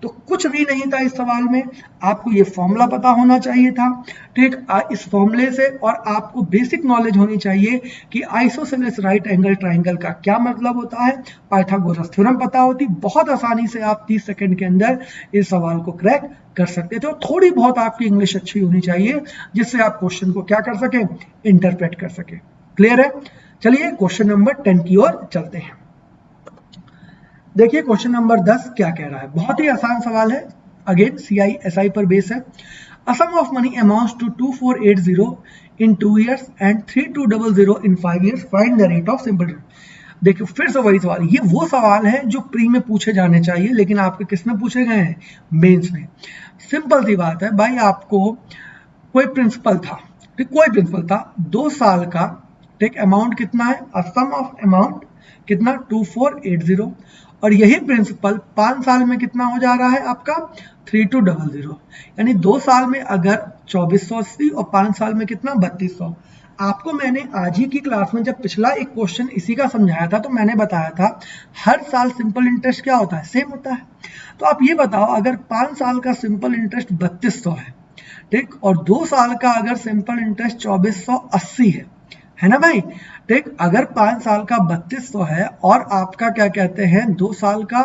तो कुछ भी नहीं था इस सवाल में, आपको ये फॉर्मूला पता होना चाहिए था, ठीक। इस फॉर्मूले से और आपको बेसिक नॉलेज होनी चाहिए कि आइसोसेलेस राइट एंगल ट्राइंगल का क्या मतलब होता है। पाइथागोरस थ्योरम पता होती, बहुत आसानी से आप 30 सेकंड के अंदर इस सवाल को क्रैक कर सकते थे। और थोड़ी बहुत आपकी इंग्लिश अच्छी होनी चाहिए जिससे आप क्वेश्चन को क्या कर सकें? इंटरप्रेट कर सकें। क्लियर है? चलिए क्वेश्चन नंबर 10 की ओर चलते हैं। देखिए क्वेश्चन नंबर 10 क्या कह रहा है। बहुत ही आसान सवाल है, अगेन CISI पर बेस है। A sum of money amounts to 2480 in 2 years and 3200 in 5 years. Find the rate of simple interest. देखिए फिर से वही सवाल, ये वो सवाल है जो प्री में पूछे जाने चाहिए, लेकिन आपके किस में पूछे गए हैं? मेंस में। सिंपल सी बात है भाई, आपको कोई प्रिंसिपल था, ठीक, कोई प्रिंसिपल था 2 साल का, ठीक। अमाउंट कितना है? अ सम ऑफ अमाउंट कितना? 2480, और यही प्रिंसिपल 5 साल में कितना हो जा रहा है आपका? 3200, यानी 2 साल में अगर 2480 और 5 साल में कितना? 3200। आपको मैंने आज ही की क्लास में जब पिछला एक क्वेश्चन इसी का समझाया था तो मैंने बताया था हर साल सिंपल इंटरेस्ट क्या होता है? सेम होता है। तो आप ये बताओ, अगर 5 साल का सिंपल इंटरेस्ट 3200 है, ठीक, और 2 साल का अगर सिंपल इंटरेस्ट 2480 है ना भाई, ठीक, अगर 5 साल का 3200 है और आपका क्या कहते हैं 2 साल का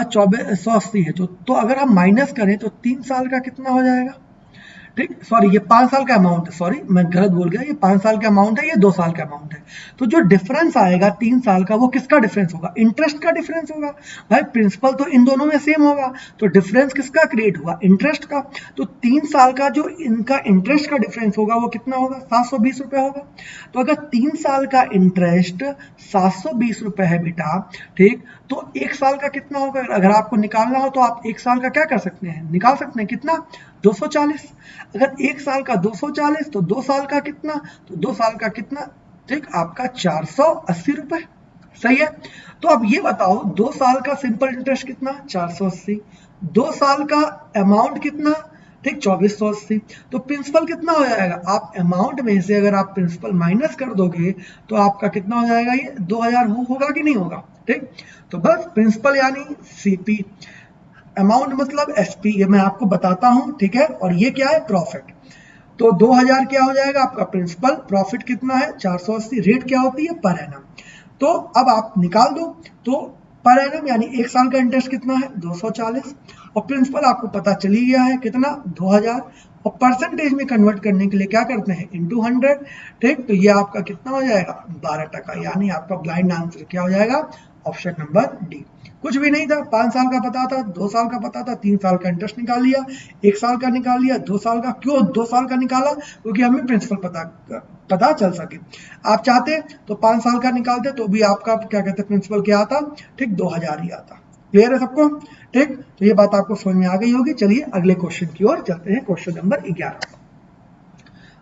2480 है, तो अगर हम माइनस करें तो 3 साल का कितना हो जाएगा? ठीक, सॉरी ये 5 साल का अमाउंट है, सॉरी मैं गलत बोल गया, ये 5 साल का अमाउंट है, ये 2 साल का अमाउंट है। तो जो डिफरेंस आएगा 3 साल का, वो किसका डिफरेंस होगा? इंटरेस्ट का डिफरेंस होगा। भाई प्रिंसिपल तो इन दोनों में सेम होगा, तो डिफरेंस किसका क्रिएट हुआ? इंटरेस्ट का। तो 3 साल का जो इनका इंटरेस्ट का डिफरेंस होगा वो कितना होगा? 720 रुपए होगा। तो अगर 3 साल का इंटरेस्ट 720 रुपए है बेटा, ठीक, तो 1 साल का कितना होगा? अगर आपको निकालना हो तो आप 1 साल का क्या कर सकते हैं? निकाल सकते हैं, कितना? 240। अगर 1 साल का 240 तो 2 साल का कितना? तो 2 साल का कितना? ठीक, आपका 480 रुपए। सही है। तो अब ये बताओ 2 साल का सिंपल इंटरेस्ट कितना? 480। 2 साल का अमाउंट कितना? ठीक, 2480। तो प्रिंसिपल कितना हो जाएगा? आप अमाउंट में से अगर आप प्रिंसिपल माइनस कर दोगे तो आपका कितना हो जाएगा? ये 2000 होगा कि नहीं होगा? ठीक, तो बस प्रिंसिपल यानी सीपी, अमाउंट मतलब एसपी, ये मैं आपको बताता हूं, ठीक है। और ये क्या है? प्रॉफिट। तो 2000 क्या हो जाएगा आपका प्रिंसिपल, प्रॉफिट कितना है? 480, रेट क्या होती है? Per annum. तो अब आप निकाल दो, तो पर एनम यानी 1 साल का इंटरेस्ट कितना है? 240, और प्रिंसिपल आपको पता चली गया है कितना? 2000, और परसेंटेज में कन्वर्ट करने के लिए क्या करते हैं? इनटू 100। ठीक, तो ये आपका कितना हो जाएगा? 12%, यानी आपका ब्लाइंड आंसर क्या हो जाएगा? Option number D. कुछ भी नहीं था, 5 साल का पता था, 2 साल का पता था, 3 साल का इंटरेस्ट निकाल लिया, 1 साल का निकाल लिया, 2 साल का। क्यों 2 साल का निकाला? क्योंकि हमें प्रिंसिपल पता चल सके। आप चाहते तो 5 साल का निकालते तो भी आपका क्या कहते हैं प्रिंसिपल क्या आता? ठीक, 2000 ही आता। क्लियर है सबको? ठीक, तो ये बात आपको समझ में आ गई होगी। चलिए अगले क्वेश्चन की ओर चलते हैं, क्वेश्चन नंबर 11।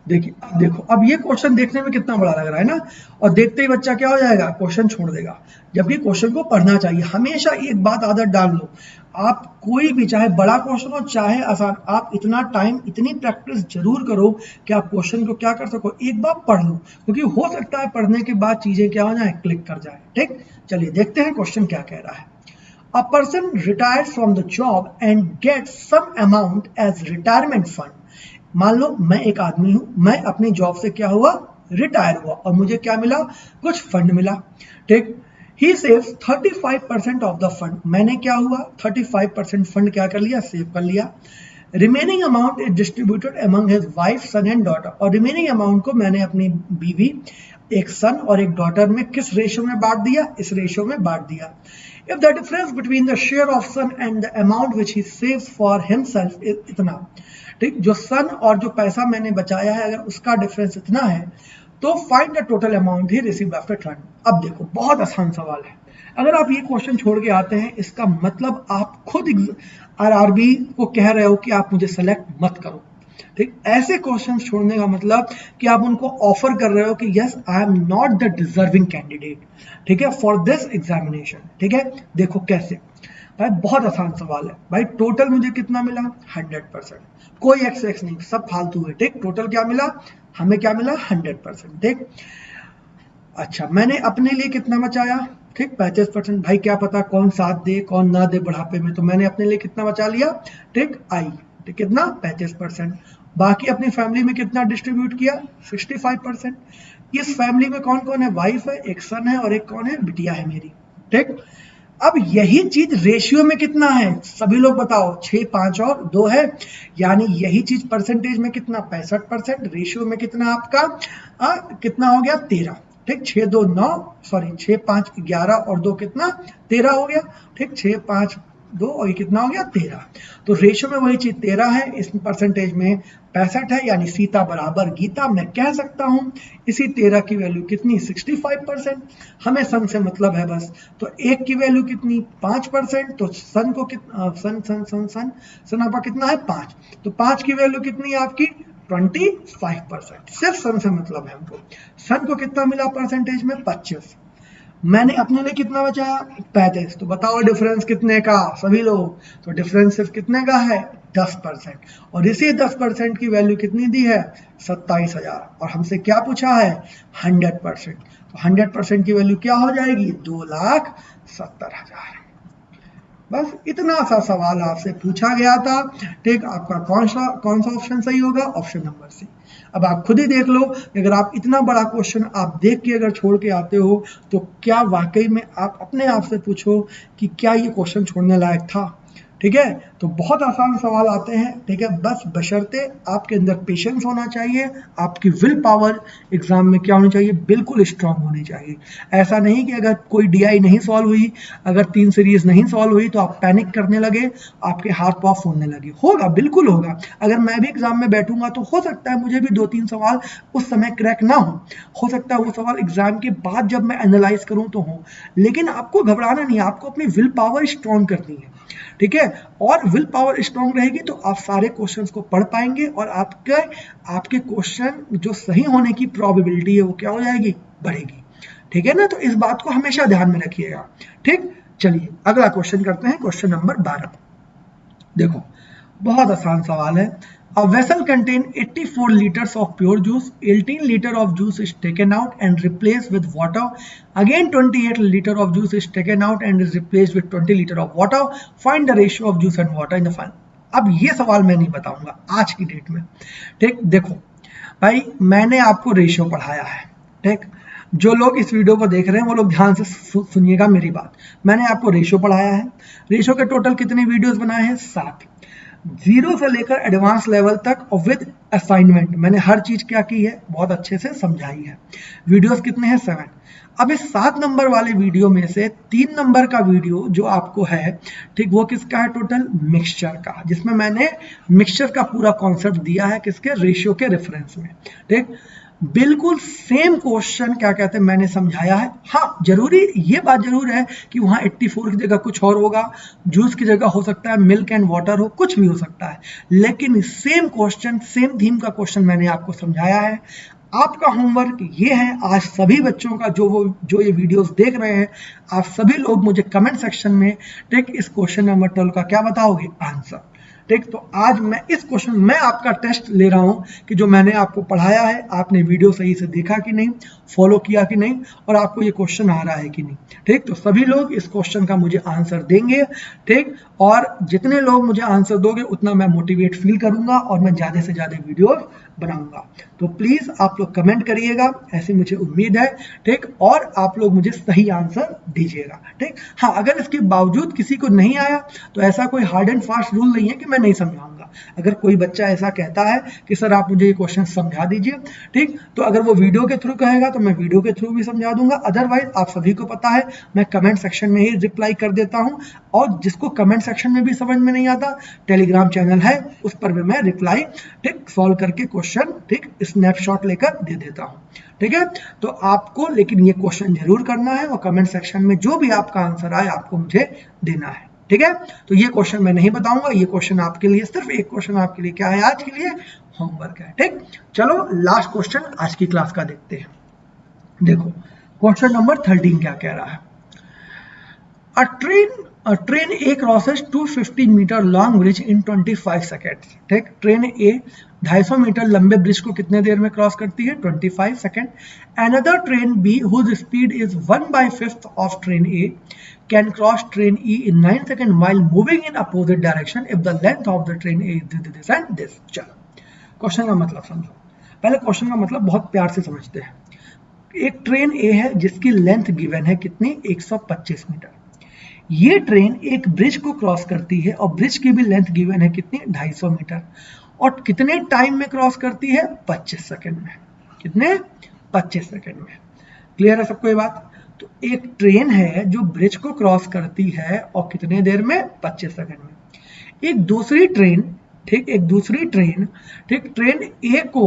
देखिए, अब देखो, अब ये क्वेश्चन देखने में कितना बड़ा लग रहा है ना, और देखते ही बच्चा क्या हो जाएगा? क्वेश्चन छोड़ देगा, जबकि क्वेश्चन को पढ़ना चाहिए। हमेशा एक बात आदत डाल लो, आप कोई भी, चाहे बड़ा क्वेश्चन हो चाहे आसान, आप इतना टाइम, इतनी प्रैक्टिस जरूर करो कि आप क्वेश्चन को क्या कर सको, एक बार पढ़ लो, क्योंकि हो सकता है पढ़ने के बाद चीजें क्या हो जाए? क्लिक कर जाए। ठीक, चलिए देखते हैं क्वेश्चन क्या कह रहा है। A person retires from the job and gets some amount as retirement fund. मान लो मैं एक आदमी हूं, मैं अपनी जॉब से क्या हुआ? रिटायर हुआ, और मुझे क्या मिला? कुछ फंड मिला। ठीक, ही सेव्स 35% ऑफ द फंड। मैंने क्या हुआ? 35% फंड क्या कर लिया? सेव कर लिया। Remaining amount is distributed among his wife, son and daughter. और रिमेनिंग अमाउंट को मैंने अपनी बीवी, एक सन और एक डॉटर में किस रेशियो में बांट दिया? इस रेशियो में बांट दिया। If the difference between the share of son and the amount which he saves for himself is इतना, ठीक, जो सन और जो पैसा मैंने बचाया है अगर उसका डिफरेंस इतना है, तो find the total amount he received after transfer. अब देखो, बहुत आसान सवाल है। अगर आप ये क्वेश्चन छोड़ के आते हैं, इसका मतलब आप खुद आरआरबी को कह रहे हो कि आप मुझे सेलेक्ट मत करो। ठीक, ऐसे क्वेश्चंस छोड़ने का मतलब कि आप उनको ऑफर कर रहे हो कि yes I am not the deserving candidate, ठीक है, फॉर दिस एग्जामिनेशन। ठीक है, देखो कैसे भाई, बहुत आसान सवाल है भाई। टोटल मुझे कितना मिला? 100%, कोई एक्स एक्स नहीं, सब फालतू है। ठीक, टोटल क्या मिला? हमें क्या मिला? 100%। ठीक, अच्छा, मैंने अपने लिए कितना बचाया? ठीक, 35%। भाई क्या पता कौन साथ दे कौन ना दे बुढ़ापे में, तो मैंने अपने लिए कितना बचा लिया? ठीक, आई, ठीक, कितना? 35%। बाकी अपनी फैमिली में कितना डिस्ट्रीब्यूट किया? 65%। इस फैमिली में कौन कौन है? वाइफ है, एक सन है और एक कौन है? बिटिया है मेरी। ठीक, अब यही चीज रेशियो में कितना है? सभी लोग बताओ, 6, 5 और 2 है, यानी यही चीज परसेंटेज में कितना? 65%। रेशियो में कितना आपका? कितना हो गया? 13। ठीक, 6, 2, 9, सॉरी 6, 5, 11 और 2 कितना? 13 हो गया। ठीक, 6, 5, 2 और ये कितना हो गया? 13। तो रेशियो में वही चीज 13 है, इस परसेंटेज में 65 है, यानी सीता बराबर गीता। मैं कह सकता हूं इसी 13 की वैल्यू कितनी? 65%। हमें सन से मतलब है बस, तो 1 की वैल्यू कितनी? 5%। तो सन को कितना? सन आपका कितना है? 5। तो 5 की वैल्यू कितनी है आपकी? 25%। सिर्फ सन से मतलब है हमको। सन को कितना मिला परसेंटेज में? 25। मैंने अपने लिए कितना बचाया? 35। तो बताओ डिफरेंस कितने का सभी लोग? तो डिफरेंस सिर्फ कितने का है? 10%। और इसी 10% की वैल्यू कितनी दी है? 27,000। और हमसे क्या पूछा है? 100%। तो 100% की वैल्यू क्या हो जाएगी? 2,70,000। बस इतना सा सवाल आपसे पूछा गया था। ठीक, आपका कौन सा ऑप्शन सही होगा? Option number C. अब आप खुद ही देख लो, अगर आप इतना बड़ा क्वेश्चन आप देख के अगर छोड़ के आते हो तो क्या वाकई में आप अपने आप से पूछो कि क्या ये क्वेश्चन छोड़ने लायक था। ठीक है, तो बहुत आसान सवाल आते हैं। ठीक है, बस बशर्ते आपके अंदर पेशेंस होना चाहिए, आपकी विल पावर एग्जाम में क्या होनी चाहिए, बिल्कुल स्ट्रांग होनी चाहिए। ऐसा नहीं कि अगर कोई डीआई नहीं सॉल्व हुई, अगर 3 सीरीज नहीं सॉल्व हुई तो आप पैनिक करने लगे, आपके हाथ पाँव फूलने लगे। होगा, बिल्कुल होगा। अगर मैं भी एग्जाम में बैठूंगा तो हो सकता है मुझे भी 2-3 सवाल उस समय क्रैक ना हो सकता है वो सवाल एग्जाम के बाद जब मैं एनालाइज करूं तो हो। लेकिन आपको घबराना नहीं, आपको अपनी विल पावर स्ट्रांग करनी है। ठीक है, और विल पावर स्ट्रांग रहेगी तो आप सारे क्वेश्चंस को पढ़ पाएंगे और आपके क्वेश्चन जो सही होने की प्रोबेबिलिटी है वो क्या हो जाएगी, बढ़ेगी। ठीक है ना, तो इस बात को हमेशा ध्यान में रखिएगा। ठीक, चलिए अगला क्वेश्चन करते हैं, क्वेश्चन नंबर 12। देखो बहुत आसान सवाल है। A vessel contain 84 liters of pure juice. 18 liter of juice is taken out and replaced with water. Again 28 liter of juice is taken out and is replaced with 20 liter of water. Find the ratio of juice and water in the final. अब ये सवाल मैं नहीं बताऊंगा आज की date में। ठीक, देखो भाई मैंने आपको रेशियो पढ़ाया है। ठीक, जो लोग इस वीडियो को देख रहे हैं वो लोग ध्यान से सुनिएगा मेरी बात। मैंने आपको रेशियो पढ़ाया है। रेशियो के टोटल कितने वीडियोस बनाए हैं, 7। 0 से लेकर एडवांस लेवल तक और विद असाइनमेंट मैंने हर चीज क्या की है, बहुत अच्छे से समझाई है। वीडियोस कितने हैं, 7। अब इस 7 नंबर वाले वीडियो में से 3 नंबर का वीडियो जो आपको है, ठीक, वो किसका है, टोटल मिक्सचर का, जिसमें मैंने मिक्सचर का पूरा कॉन्सेप्ट दिया है किसके, रेशियो के रेफरेंस में। ठीक, बिल्कुल सेम क्वेश्चन क्या कहते हैं मैंने समझाया है। हाँ, जरूरी ये बात जरूर है कि वहाँ 84 की जगह कुछ और होगा, जूस की जगह हो सकता है मिल्क एंड वाटर हो, कुछ भी हो सकता है, लेकिन सेम क्वेश्चन सेम थीम का क्वेश्चन मैंने आपको समझाया है। आपका होमवर्क ये है आज सभी बच्चों का जो ये वीडियोस देख रहे हैं, आप सभी लोग मुझे कमेंट सेक्शन में ठीक इस क्वेश्चन नंबर 12 का क्या बताओगे, आंसर। ठीक, तो आज मैं इस क्वेश्चन में आपका टेस्ट ले रहा हूं कि जो मैंने आपको पढ़ाया है आपने वीडियो सही से देखा कि नहीं, फॉलो किया कि नहीं, और आपको ये क्वेश्चन आ रहा है कि नहीं। ठीक, तो सभी लोग इस क्वेश्चन का मुझे आंसर देंगे। ठीक, और जितने लोग मुझे आंसर दोगे उतना मैं मोटिवेट फील करूंगा और मैं ज़्यादा से ज़्यादा वीडियो बनाऊंगा। तो प्लीज़ आप लोग कमेंट करिएगा, ऐसी मुझे उम्मीद है। ठीक, और आप लोग मुझे सही आंसर दीजिएगा। ठीक, हाँ, अगर इसके बावजूद किसी को नहीं आया तो ऐसा कोई हार्ड एंड फास्ट रूल नहीं है कि मैं नहीं समझाऊंगा। अगर कोई बच्चा ऐसा कहता है कि सर आप मुझे ये क्वेश्चन समझा दीजिए, ठीक, तो अगर वो वीडियो के थ्रू कहेगा तो मैं वीडियो के थ्रू भी समझा दूंगा। अदरवाइज आप सभी को पता है मैं कमेंट सेक्शन में ही रिप्लाई कर देता हूँ, और जिसको कमेंट सेक्शन में भी समझ में नहीं आता, टेलीग्राम चैनल है उस पर भी मैं रिप्लाई ठीक सॉल्व करके क्वेश्चन ठीक स्नैपशॉट लेकर दे देता हूँ। ठीक है, तो आपको लेकिन ये क्वेश्चन जरूर करना है और कमेंट सेक्शन में जो भी आपका आंसर आए आपको मुझे देना है। ठीक है, तो ये क्वेश्चन मैं नहीं बताऊंगा, ये क्वेश्चन आपके लिए, सिर्फ एक क्वेश्चन आपके लिए क्या है, आज के लिए होमवर्क है। ठीक, चलो लास्ट क्वेश्चन आज की क्लास का देखते हैं। देखो क्वेश्चन नंबर 13 क्या कह रहा है। A train A crosses 250 metre long bridge in 25 seconds. ठीक, ट्रेन A 250 मीटर लंबे ब्रिज को कितने देर में क्रॉस करती है, 25 second. Another train B whose speed is 1/5 of train A can cross train E in 9 seconds while moving in opposite direction if the length of the train A is this and this। चलो question का मतलब समझो। पहले question का मतलब बहुत प्यार से समझते हैं। एक ट्रेन ए है जिसकी लेंथ गिवन है कितनी, 125 मीटर। ये ट्रेन एक ब्रिज को क्रॉस करती है और ब्रिज की भी लेंथ गिवन है कितनी, 250 मीटर, और कितने टाइम में क्रॉस करती है, 25 सेकंड में। कितने, 25 सेकंड में। क्लियर है सबको ये बात। तो एक ट्रेन है जो ब्रिज को क्रॉस करती है और कितने देर में, 25 सेकंड में। एक दूसरी ट्रेन ठीक ट्रेन ए को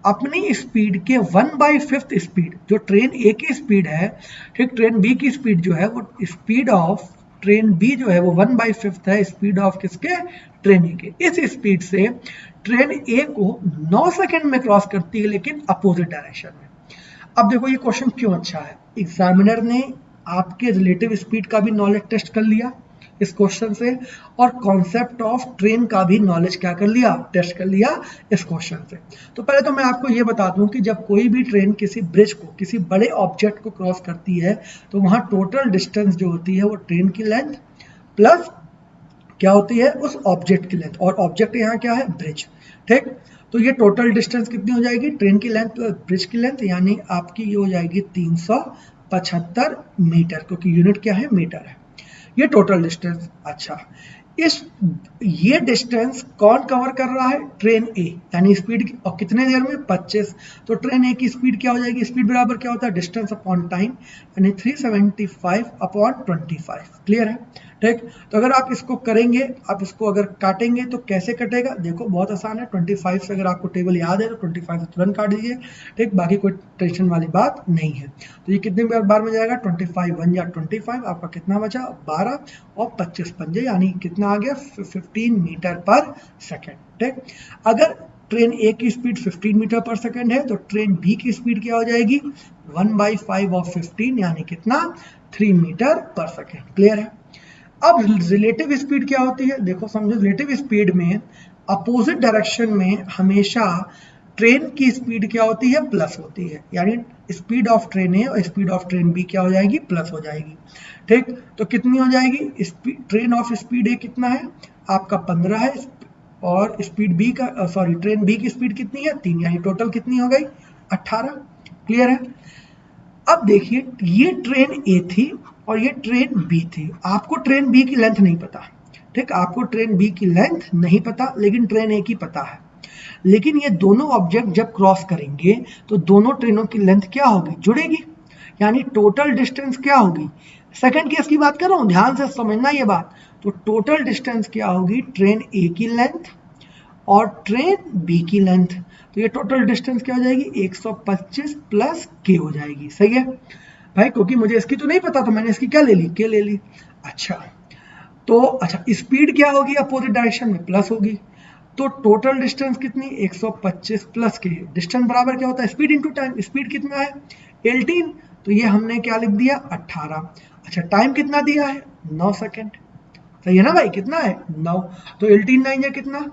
अपनी स्पीड के 1/5 स्पीड, जो ट्रेन ए की स्पीड है, ठीक, ट्रेन बी की स्पीड जो है वो स्पीड ऑफ ट्रेन बी जो है वो 1/5 है स्पीड ऑफ किसके, ट्रेन ए के। इस स्पीड से ट्रेन ए को 9 सेकंड में क्रॉस करती है लेकिन अपोजिट डायरेक्शन में। अब देखो ये क्वेश्चन क्यों अच्छा है, एग्जामिनर ने आपके रिलेटिव स्पीड का भी नॉलेज टेस्ट कर लिया इस क्वेश्चन से, और कॉन्सेप्ट ऑफ ट्रेन का भी नॉलेज क्या कर लिया, टेस्ट कर लिया इस क्वेश्चन से। तो पहले तो मैं आपको ये बता दूं कि जब कोई भी ट्रेन किसी ब्रिज को, किसी बड़े ऑब्जेक्ट को क्रॉस करती है तो वहां टोटल डिस्टेंस जो होती है वो ट्रेन की लेंथ प्लस क्या होती है, उस ऑब्जेक्ट की लेंथ, और ऑब्जेक्ट यहाँ क्या है, ब्रिज। ठीक। तो ये टोटल डिस्टेंस कितनी हो जाएगी, ट्रेन की लेंथ प्लस ब्रिज की लेंथ, यानी आपकी ये हो जाएगी 375 मीटर, क्योंकि यूनिट क्या है, मीटर है। ये टोटल डिस्टेंस। अच्छा, ये डिस्टेंस कौन कवर कर रहा है, ट्रेन ए, यानी स्पीड, और कितने देर में, 25। तो ट्रेन ए की स्पीड क्या हो जाएगी, स्पीड बराबर क्या होता है, डिस्टेंस अपॉन टाइम, यानी 375 अपॉन 25। क्लियर है, ठीक। तो अगर आप इसको करेंगे, आप इसको अगर काटेंगे तो कैसे कटेगा, देखो बहुत आसान है। 25 से अगर आपको टेबल याद है तो 25 से तुरंत काट दीजिए, ठीक, बाकी कोई टेंशन वाली बात नहीं है। तो ये कितने बार में जाएगा, 25 1 या 25, आपका कितना बचा, 12, और 25 पंजे, यानी कितना आ गया, 15 मीटर पर सेकेंड, ठीक। अगर ट्रेन ए की स्पीड 15 मीटर पर सेकेंड है तो ट्रेन बी की स्पीड क्या हो जाएगी, 1/5 ऑफ 15, यानी कितना, 3 मीटर पर सेकेंड। क्लियर है। अब रिलेटिव स्पीड क्या होती है, देखो समझो, रिलेटिव स्पीड में अपोजिट डायरेक्शन में हमेशा ट्रेन की स्पीड क्या होती है, प्लस होती है, यानी स्पीड ऑफ ट्रेन ए और स्पीड ऑफ ट्रेन बी क्या हो जाएगी, प्लस हो जाएगी, ठीक। तो कितनी हो जाएगी, ट्रेन ऑफ स्पीड ए कितना है आपका 15 है, और स्पीड बी का, सॉरी, ट्रेन बी की स्पीड कितनी है, 3, यानी टोटल कितनी हो गई, 18। क्लियर है। अब देखिए, ये ट्रेन ए थी और ये ट्रेन बी थी, आपको ट्रेन बी की लेंथ नहीं पता, ठीक, आपको ट्रेन बी की लेंथ नहीं पता, लेकिन ट्रेन ए की पता है। लेकिन ये दोनों ऑब्जेक्ट जब क्रॉस करेंगे तो दोनों ट्रेनों की लेंथ क्या होगी, जुड़ेगी, यानी टोटल डिस्टेंस क्या होगी। सेकंड केस की बात कर रहा हूं, ध्यान से समझना ये बात। तो टोटल डिस्टेंस क्या होगी, ट्रेन ए की लेंथ और ट्रेन बी की लेंथ। तो ये टोटल डिस्टेंस क्या हो जाएगी, 125 प्लस के हो जाएगी। सही है भाई, क्योंकि मुझे इसकी तो नहीं पता, तो मैंने इसकी क्या ले ली, के ले ली। अच्छा, तो अच्छा, स्पीड क्या होगी, अपोजिट डायरेक्शन में प्लस होगी, तो टोटल डिस्टेंस कितनी, 125 प्लस के, डिस्टेंस बराबर क्या होता है, स्पीड इंटू टाइम। स्पीड कितना है, 18, तो ये हमने क्या लिख दिया, 18। अच्छा, टाइम कितना दिया है, 9 सेकेंड। सही है ना भाई, कितना है, 9। तो 18 9 या कितना,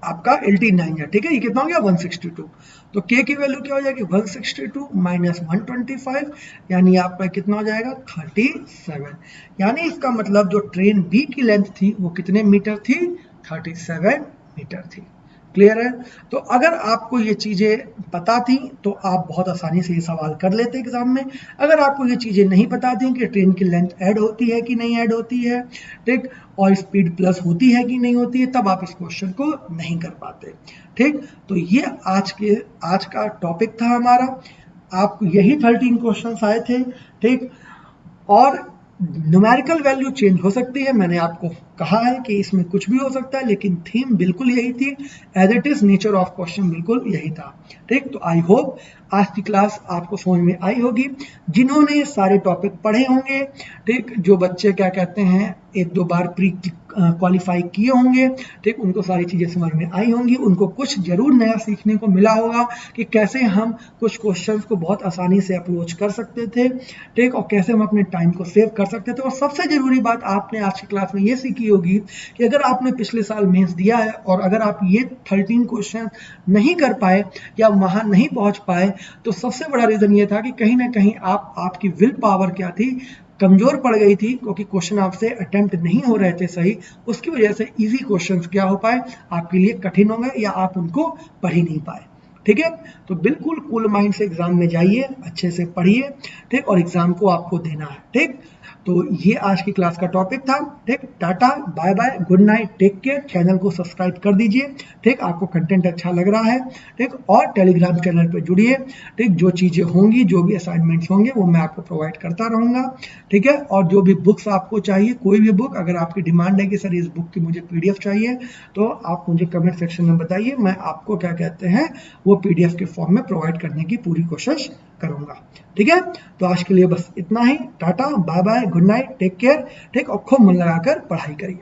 आपका 18 9 या, ठीक है, ये कितना हो गया, 162। तो k की वैल्यू क्या हो जाएगी, 162 माइनस 125, यानी आपका कितना हो जाएगा, 37। यानी इसका मतलब जो ट्रेन बी की लेंथ थी वो कितने मीटर थी, 37 मीटर थी। क्लियर है। तो अगर आपको ये चीज़ें पता थी तो आप बहुत आसानी से ये सवाल कर लेते एग्जाम में। अगर आपको ये चीज़ें नहीं पता थी कि ट्रेन की लेंथ ऐड होती है कि नहीं ऐड होती है, ठीक, और स्पीड प्लस होती है कि नहीं होती है, तब आप इस क्वेश्चन को नहीं कर पाते, ठीक। तो ये आज का टॉपिक था हमारा। आपको यही 13 क्वेश्चन आए थे, ठीक। और न्यूमेरिकल वैल्यू चेंज हो सकती है, मैंने आपको कहा है कि इसमें कुछ भी हो सकता है, लेकिन थीम बिल्कुल यही थी, as it is nature of question बिल्कुल यही था, ठीक। तो आई होप आज की क्लास आपको समझ में आई होगी। जिन्होंने सारे टॉपिक पढ़े होंगे, ठीक, जो बच्चे क्या कहते हैं 1-2 बार प्री क्वालिफाई किए होंगे, ठीक, उनको सारी चीज़ें समझ में आई होंगी, उनको कुछ जरूर नया सीखने को मिला होगा कि कैसे हम कुछ क्वेश्चंस को बहुत आसानी से अप्रोच कर सकते थे, ठीक, और कैसे हम अपने टाइम को सेव कर सकते थे। और सबसे ज़रूरी बात आपने आज की क्लास में ये सीखी होगी कि अगर आपने पिछले साल मेंस दिया है और अगर आप ये 13 क्वेश्चन नहीं कर पाए या वहाँ नहीं पहुँच पाए, तो सबसे बड़ा रीज़न ये था कि कहीं ना कहीं आपकी विल पावर क्या थी, कमजोर पड़ गई थी, क्योंकि क्वेश्चन आपसे अटेम्प्ट नहीं हो रहे थे सही, उसकी वजह से इजी क्वेश्चंस क्या हो पाए, आपके लिए कठिन हो गए या आप उनको पढ़ ही नहीं पाए, ठीक है। तो बिल्कुल कूल माइंड से एग्जाम में जाइए, अच्छे से पढ़िए, ठीक, और एग्जाम को आपको देना है, ठीक। तो ये आज की क्लास का टॉपिक था, ठीक। Tata, bye bye, good night, take care. Channel को सब्सक्राइब कर दीजिए, ठीक, आपको कंटेंट अच्छा लग रहा है, ठीक, और टेलीग्राम चैनल पर जुड़िए, ठीक। जो चीज़ें होंगी, जो भी असाइनमेंट्स होंगे वो मैं आपको प्रोवाइड करता रहूँगा, ठीक है। और जो भी बुक्स आपको चाहिए, कोई भी बुक, अगर आपकी डिमांड है कि सर इस बुक की मुझे PDF चाहिए, तो आप मुझे कमेंट सेक्शन में बताइए, मैं आपको क्या कहते हैं वो PDF के फॉर्म में प्रोवाइड करने की पूरी कोशिश करूंगा, ठीक है। तो आज के लिए बस इतना ही। Tata, bye bye, good night, take care, ठीक, और खूब मन लगाकर पढ़ाई करिए।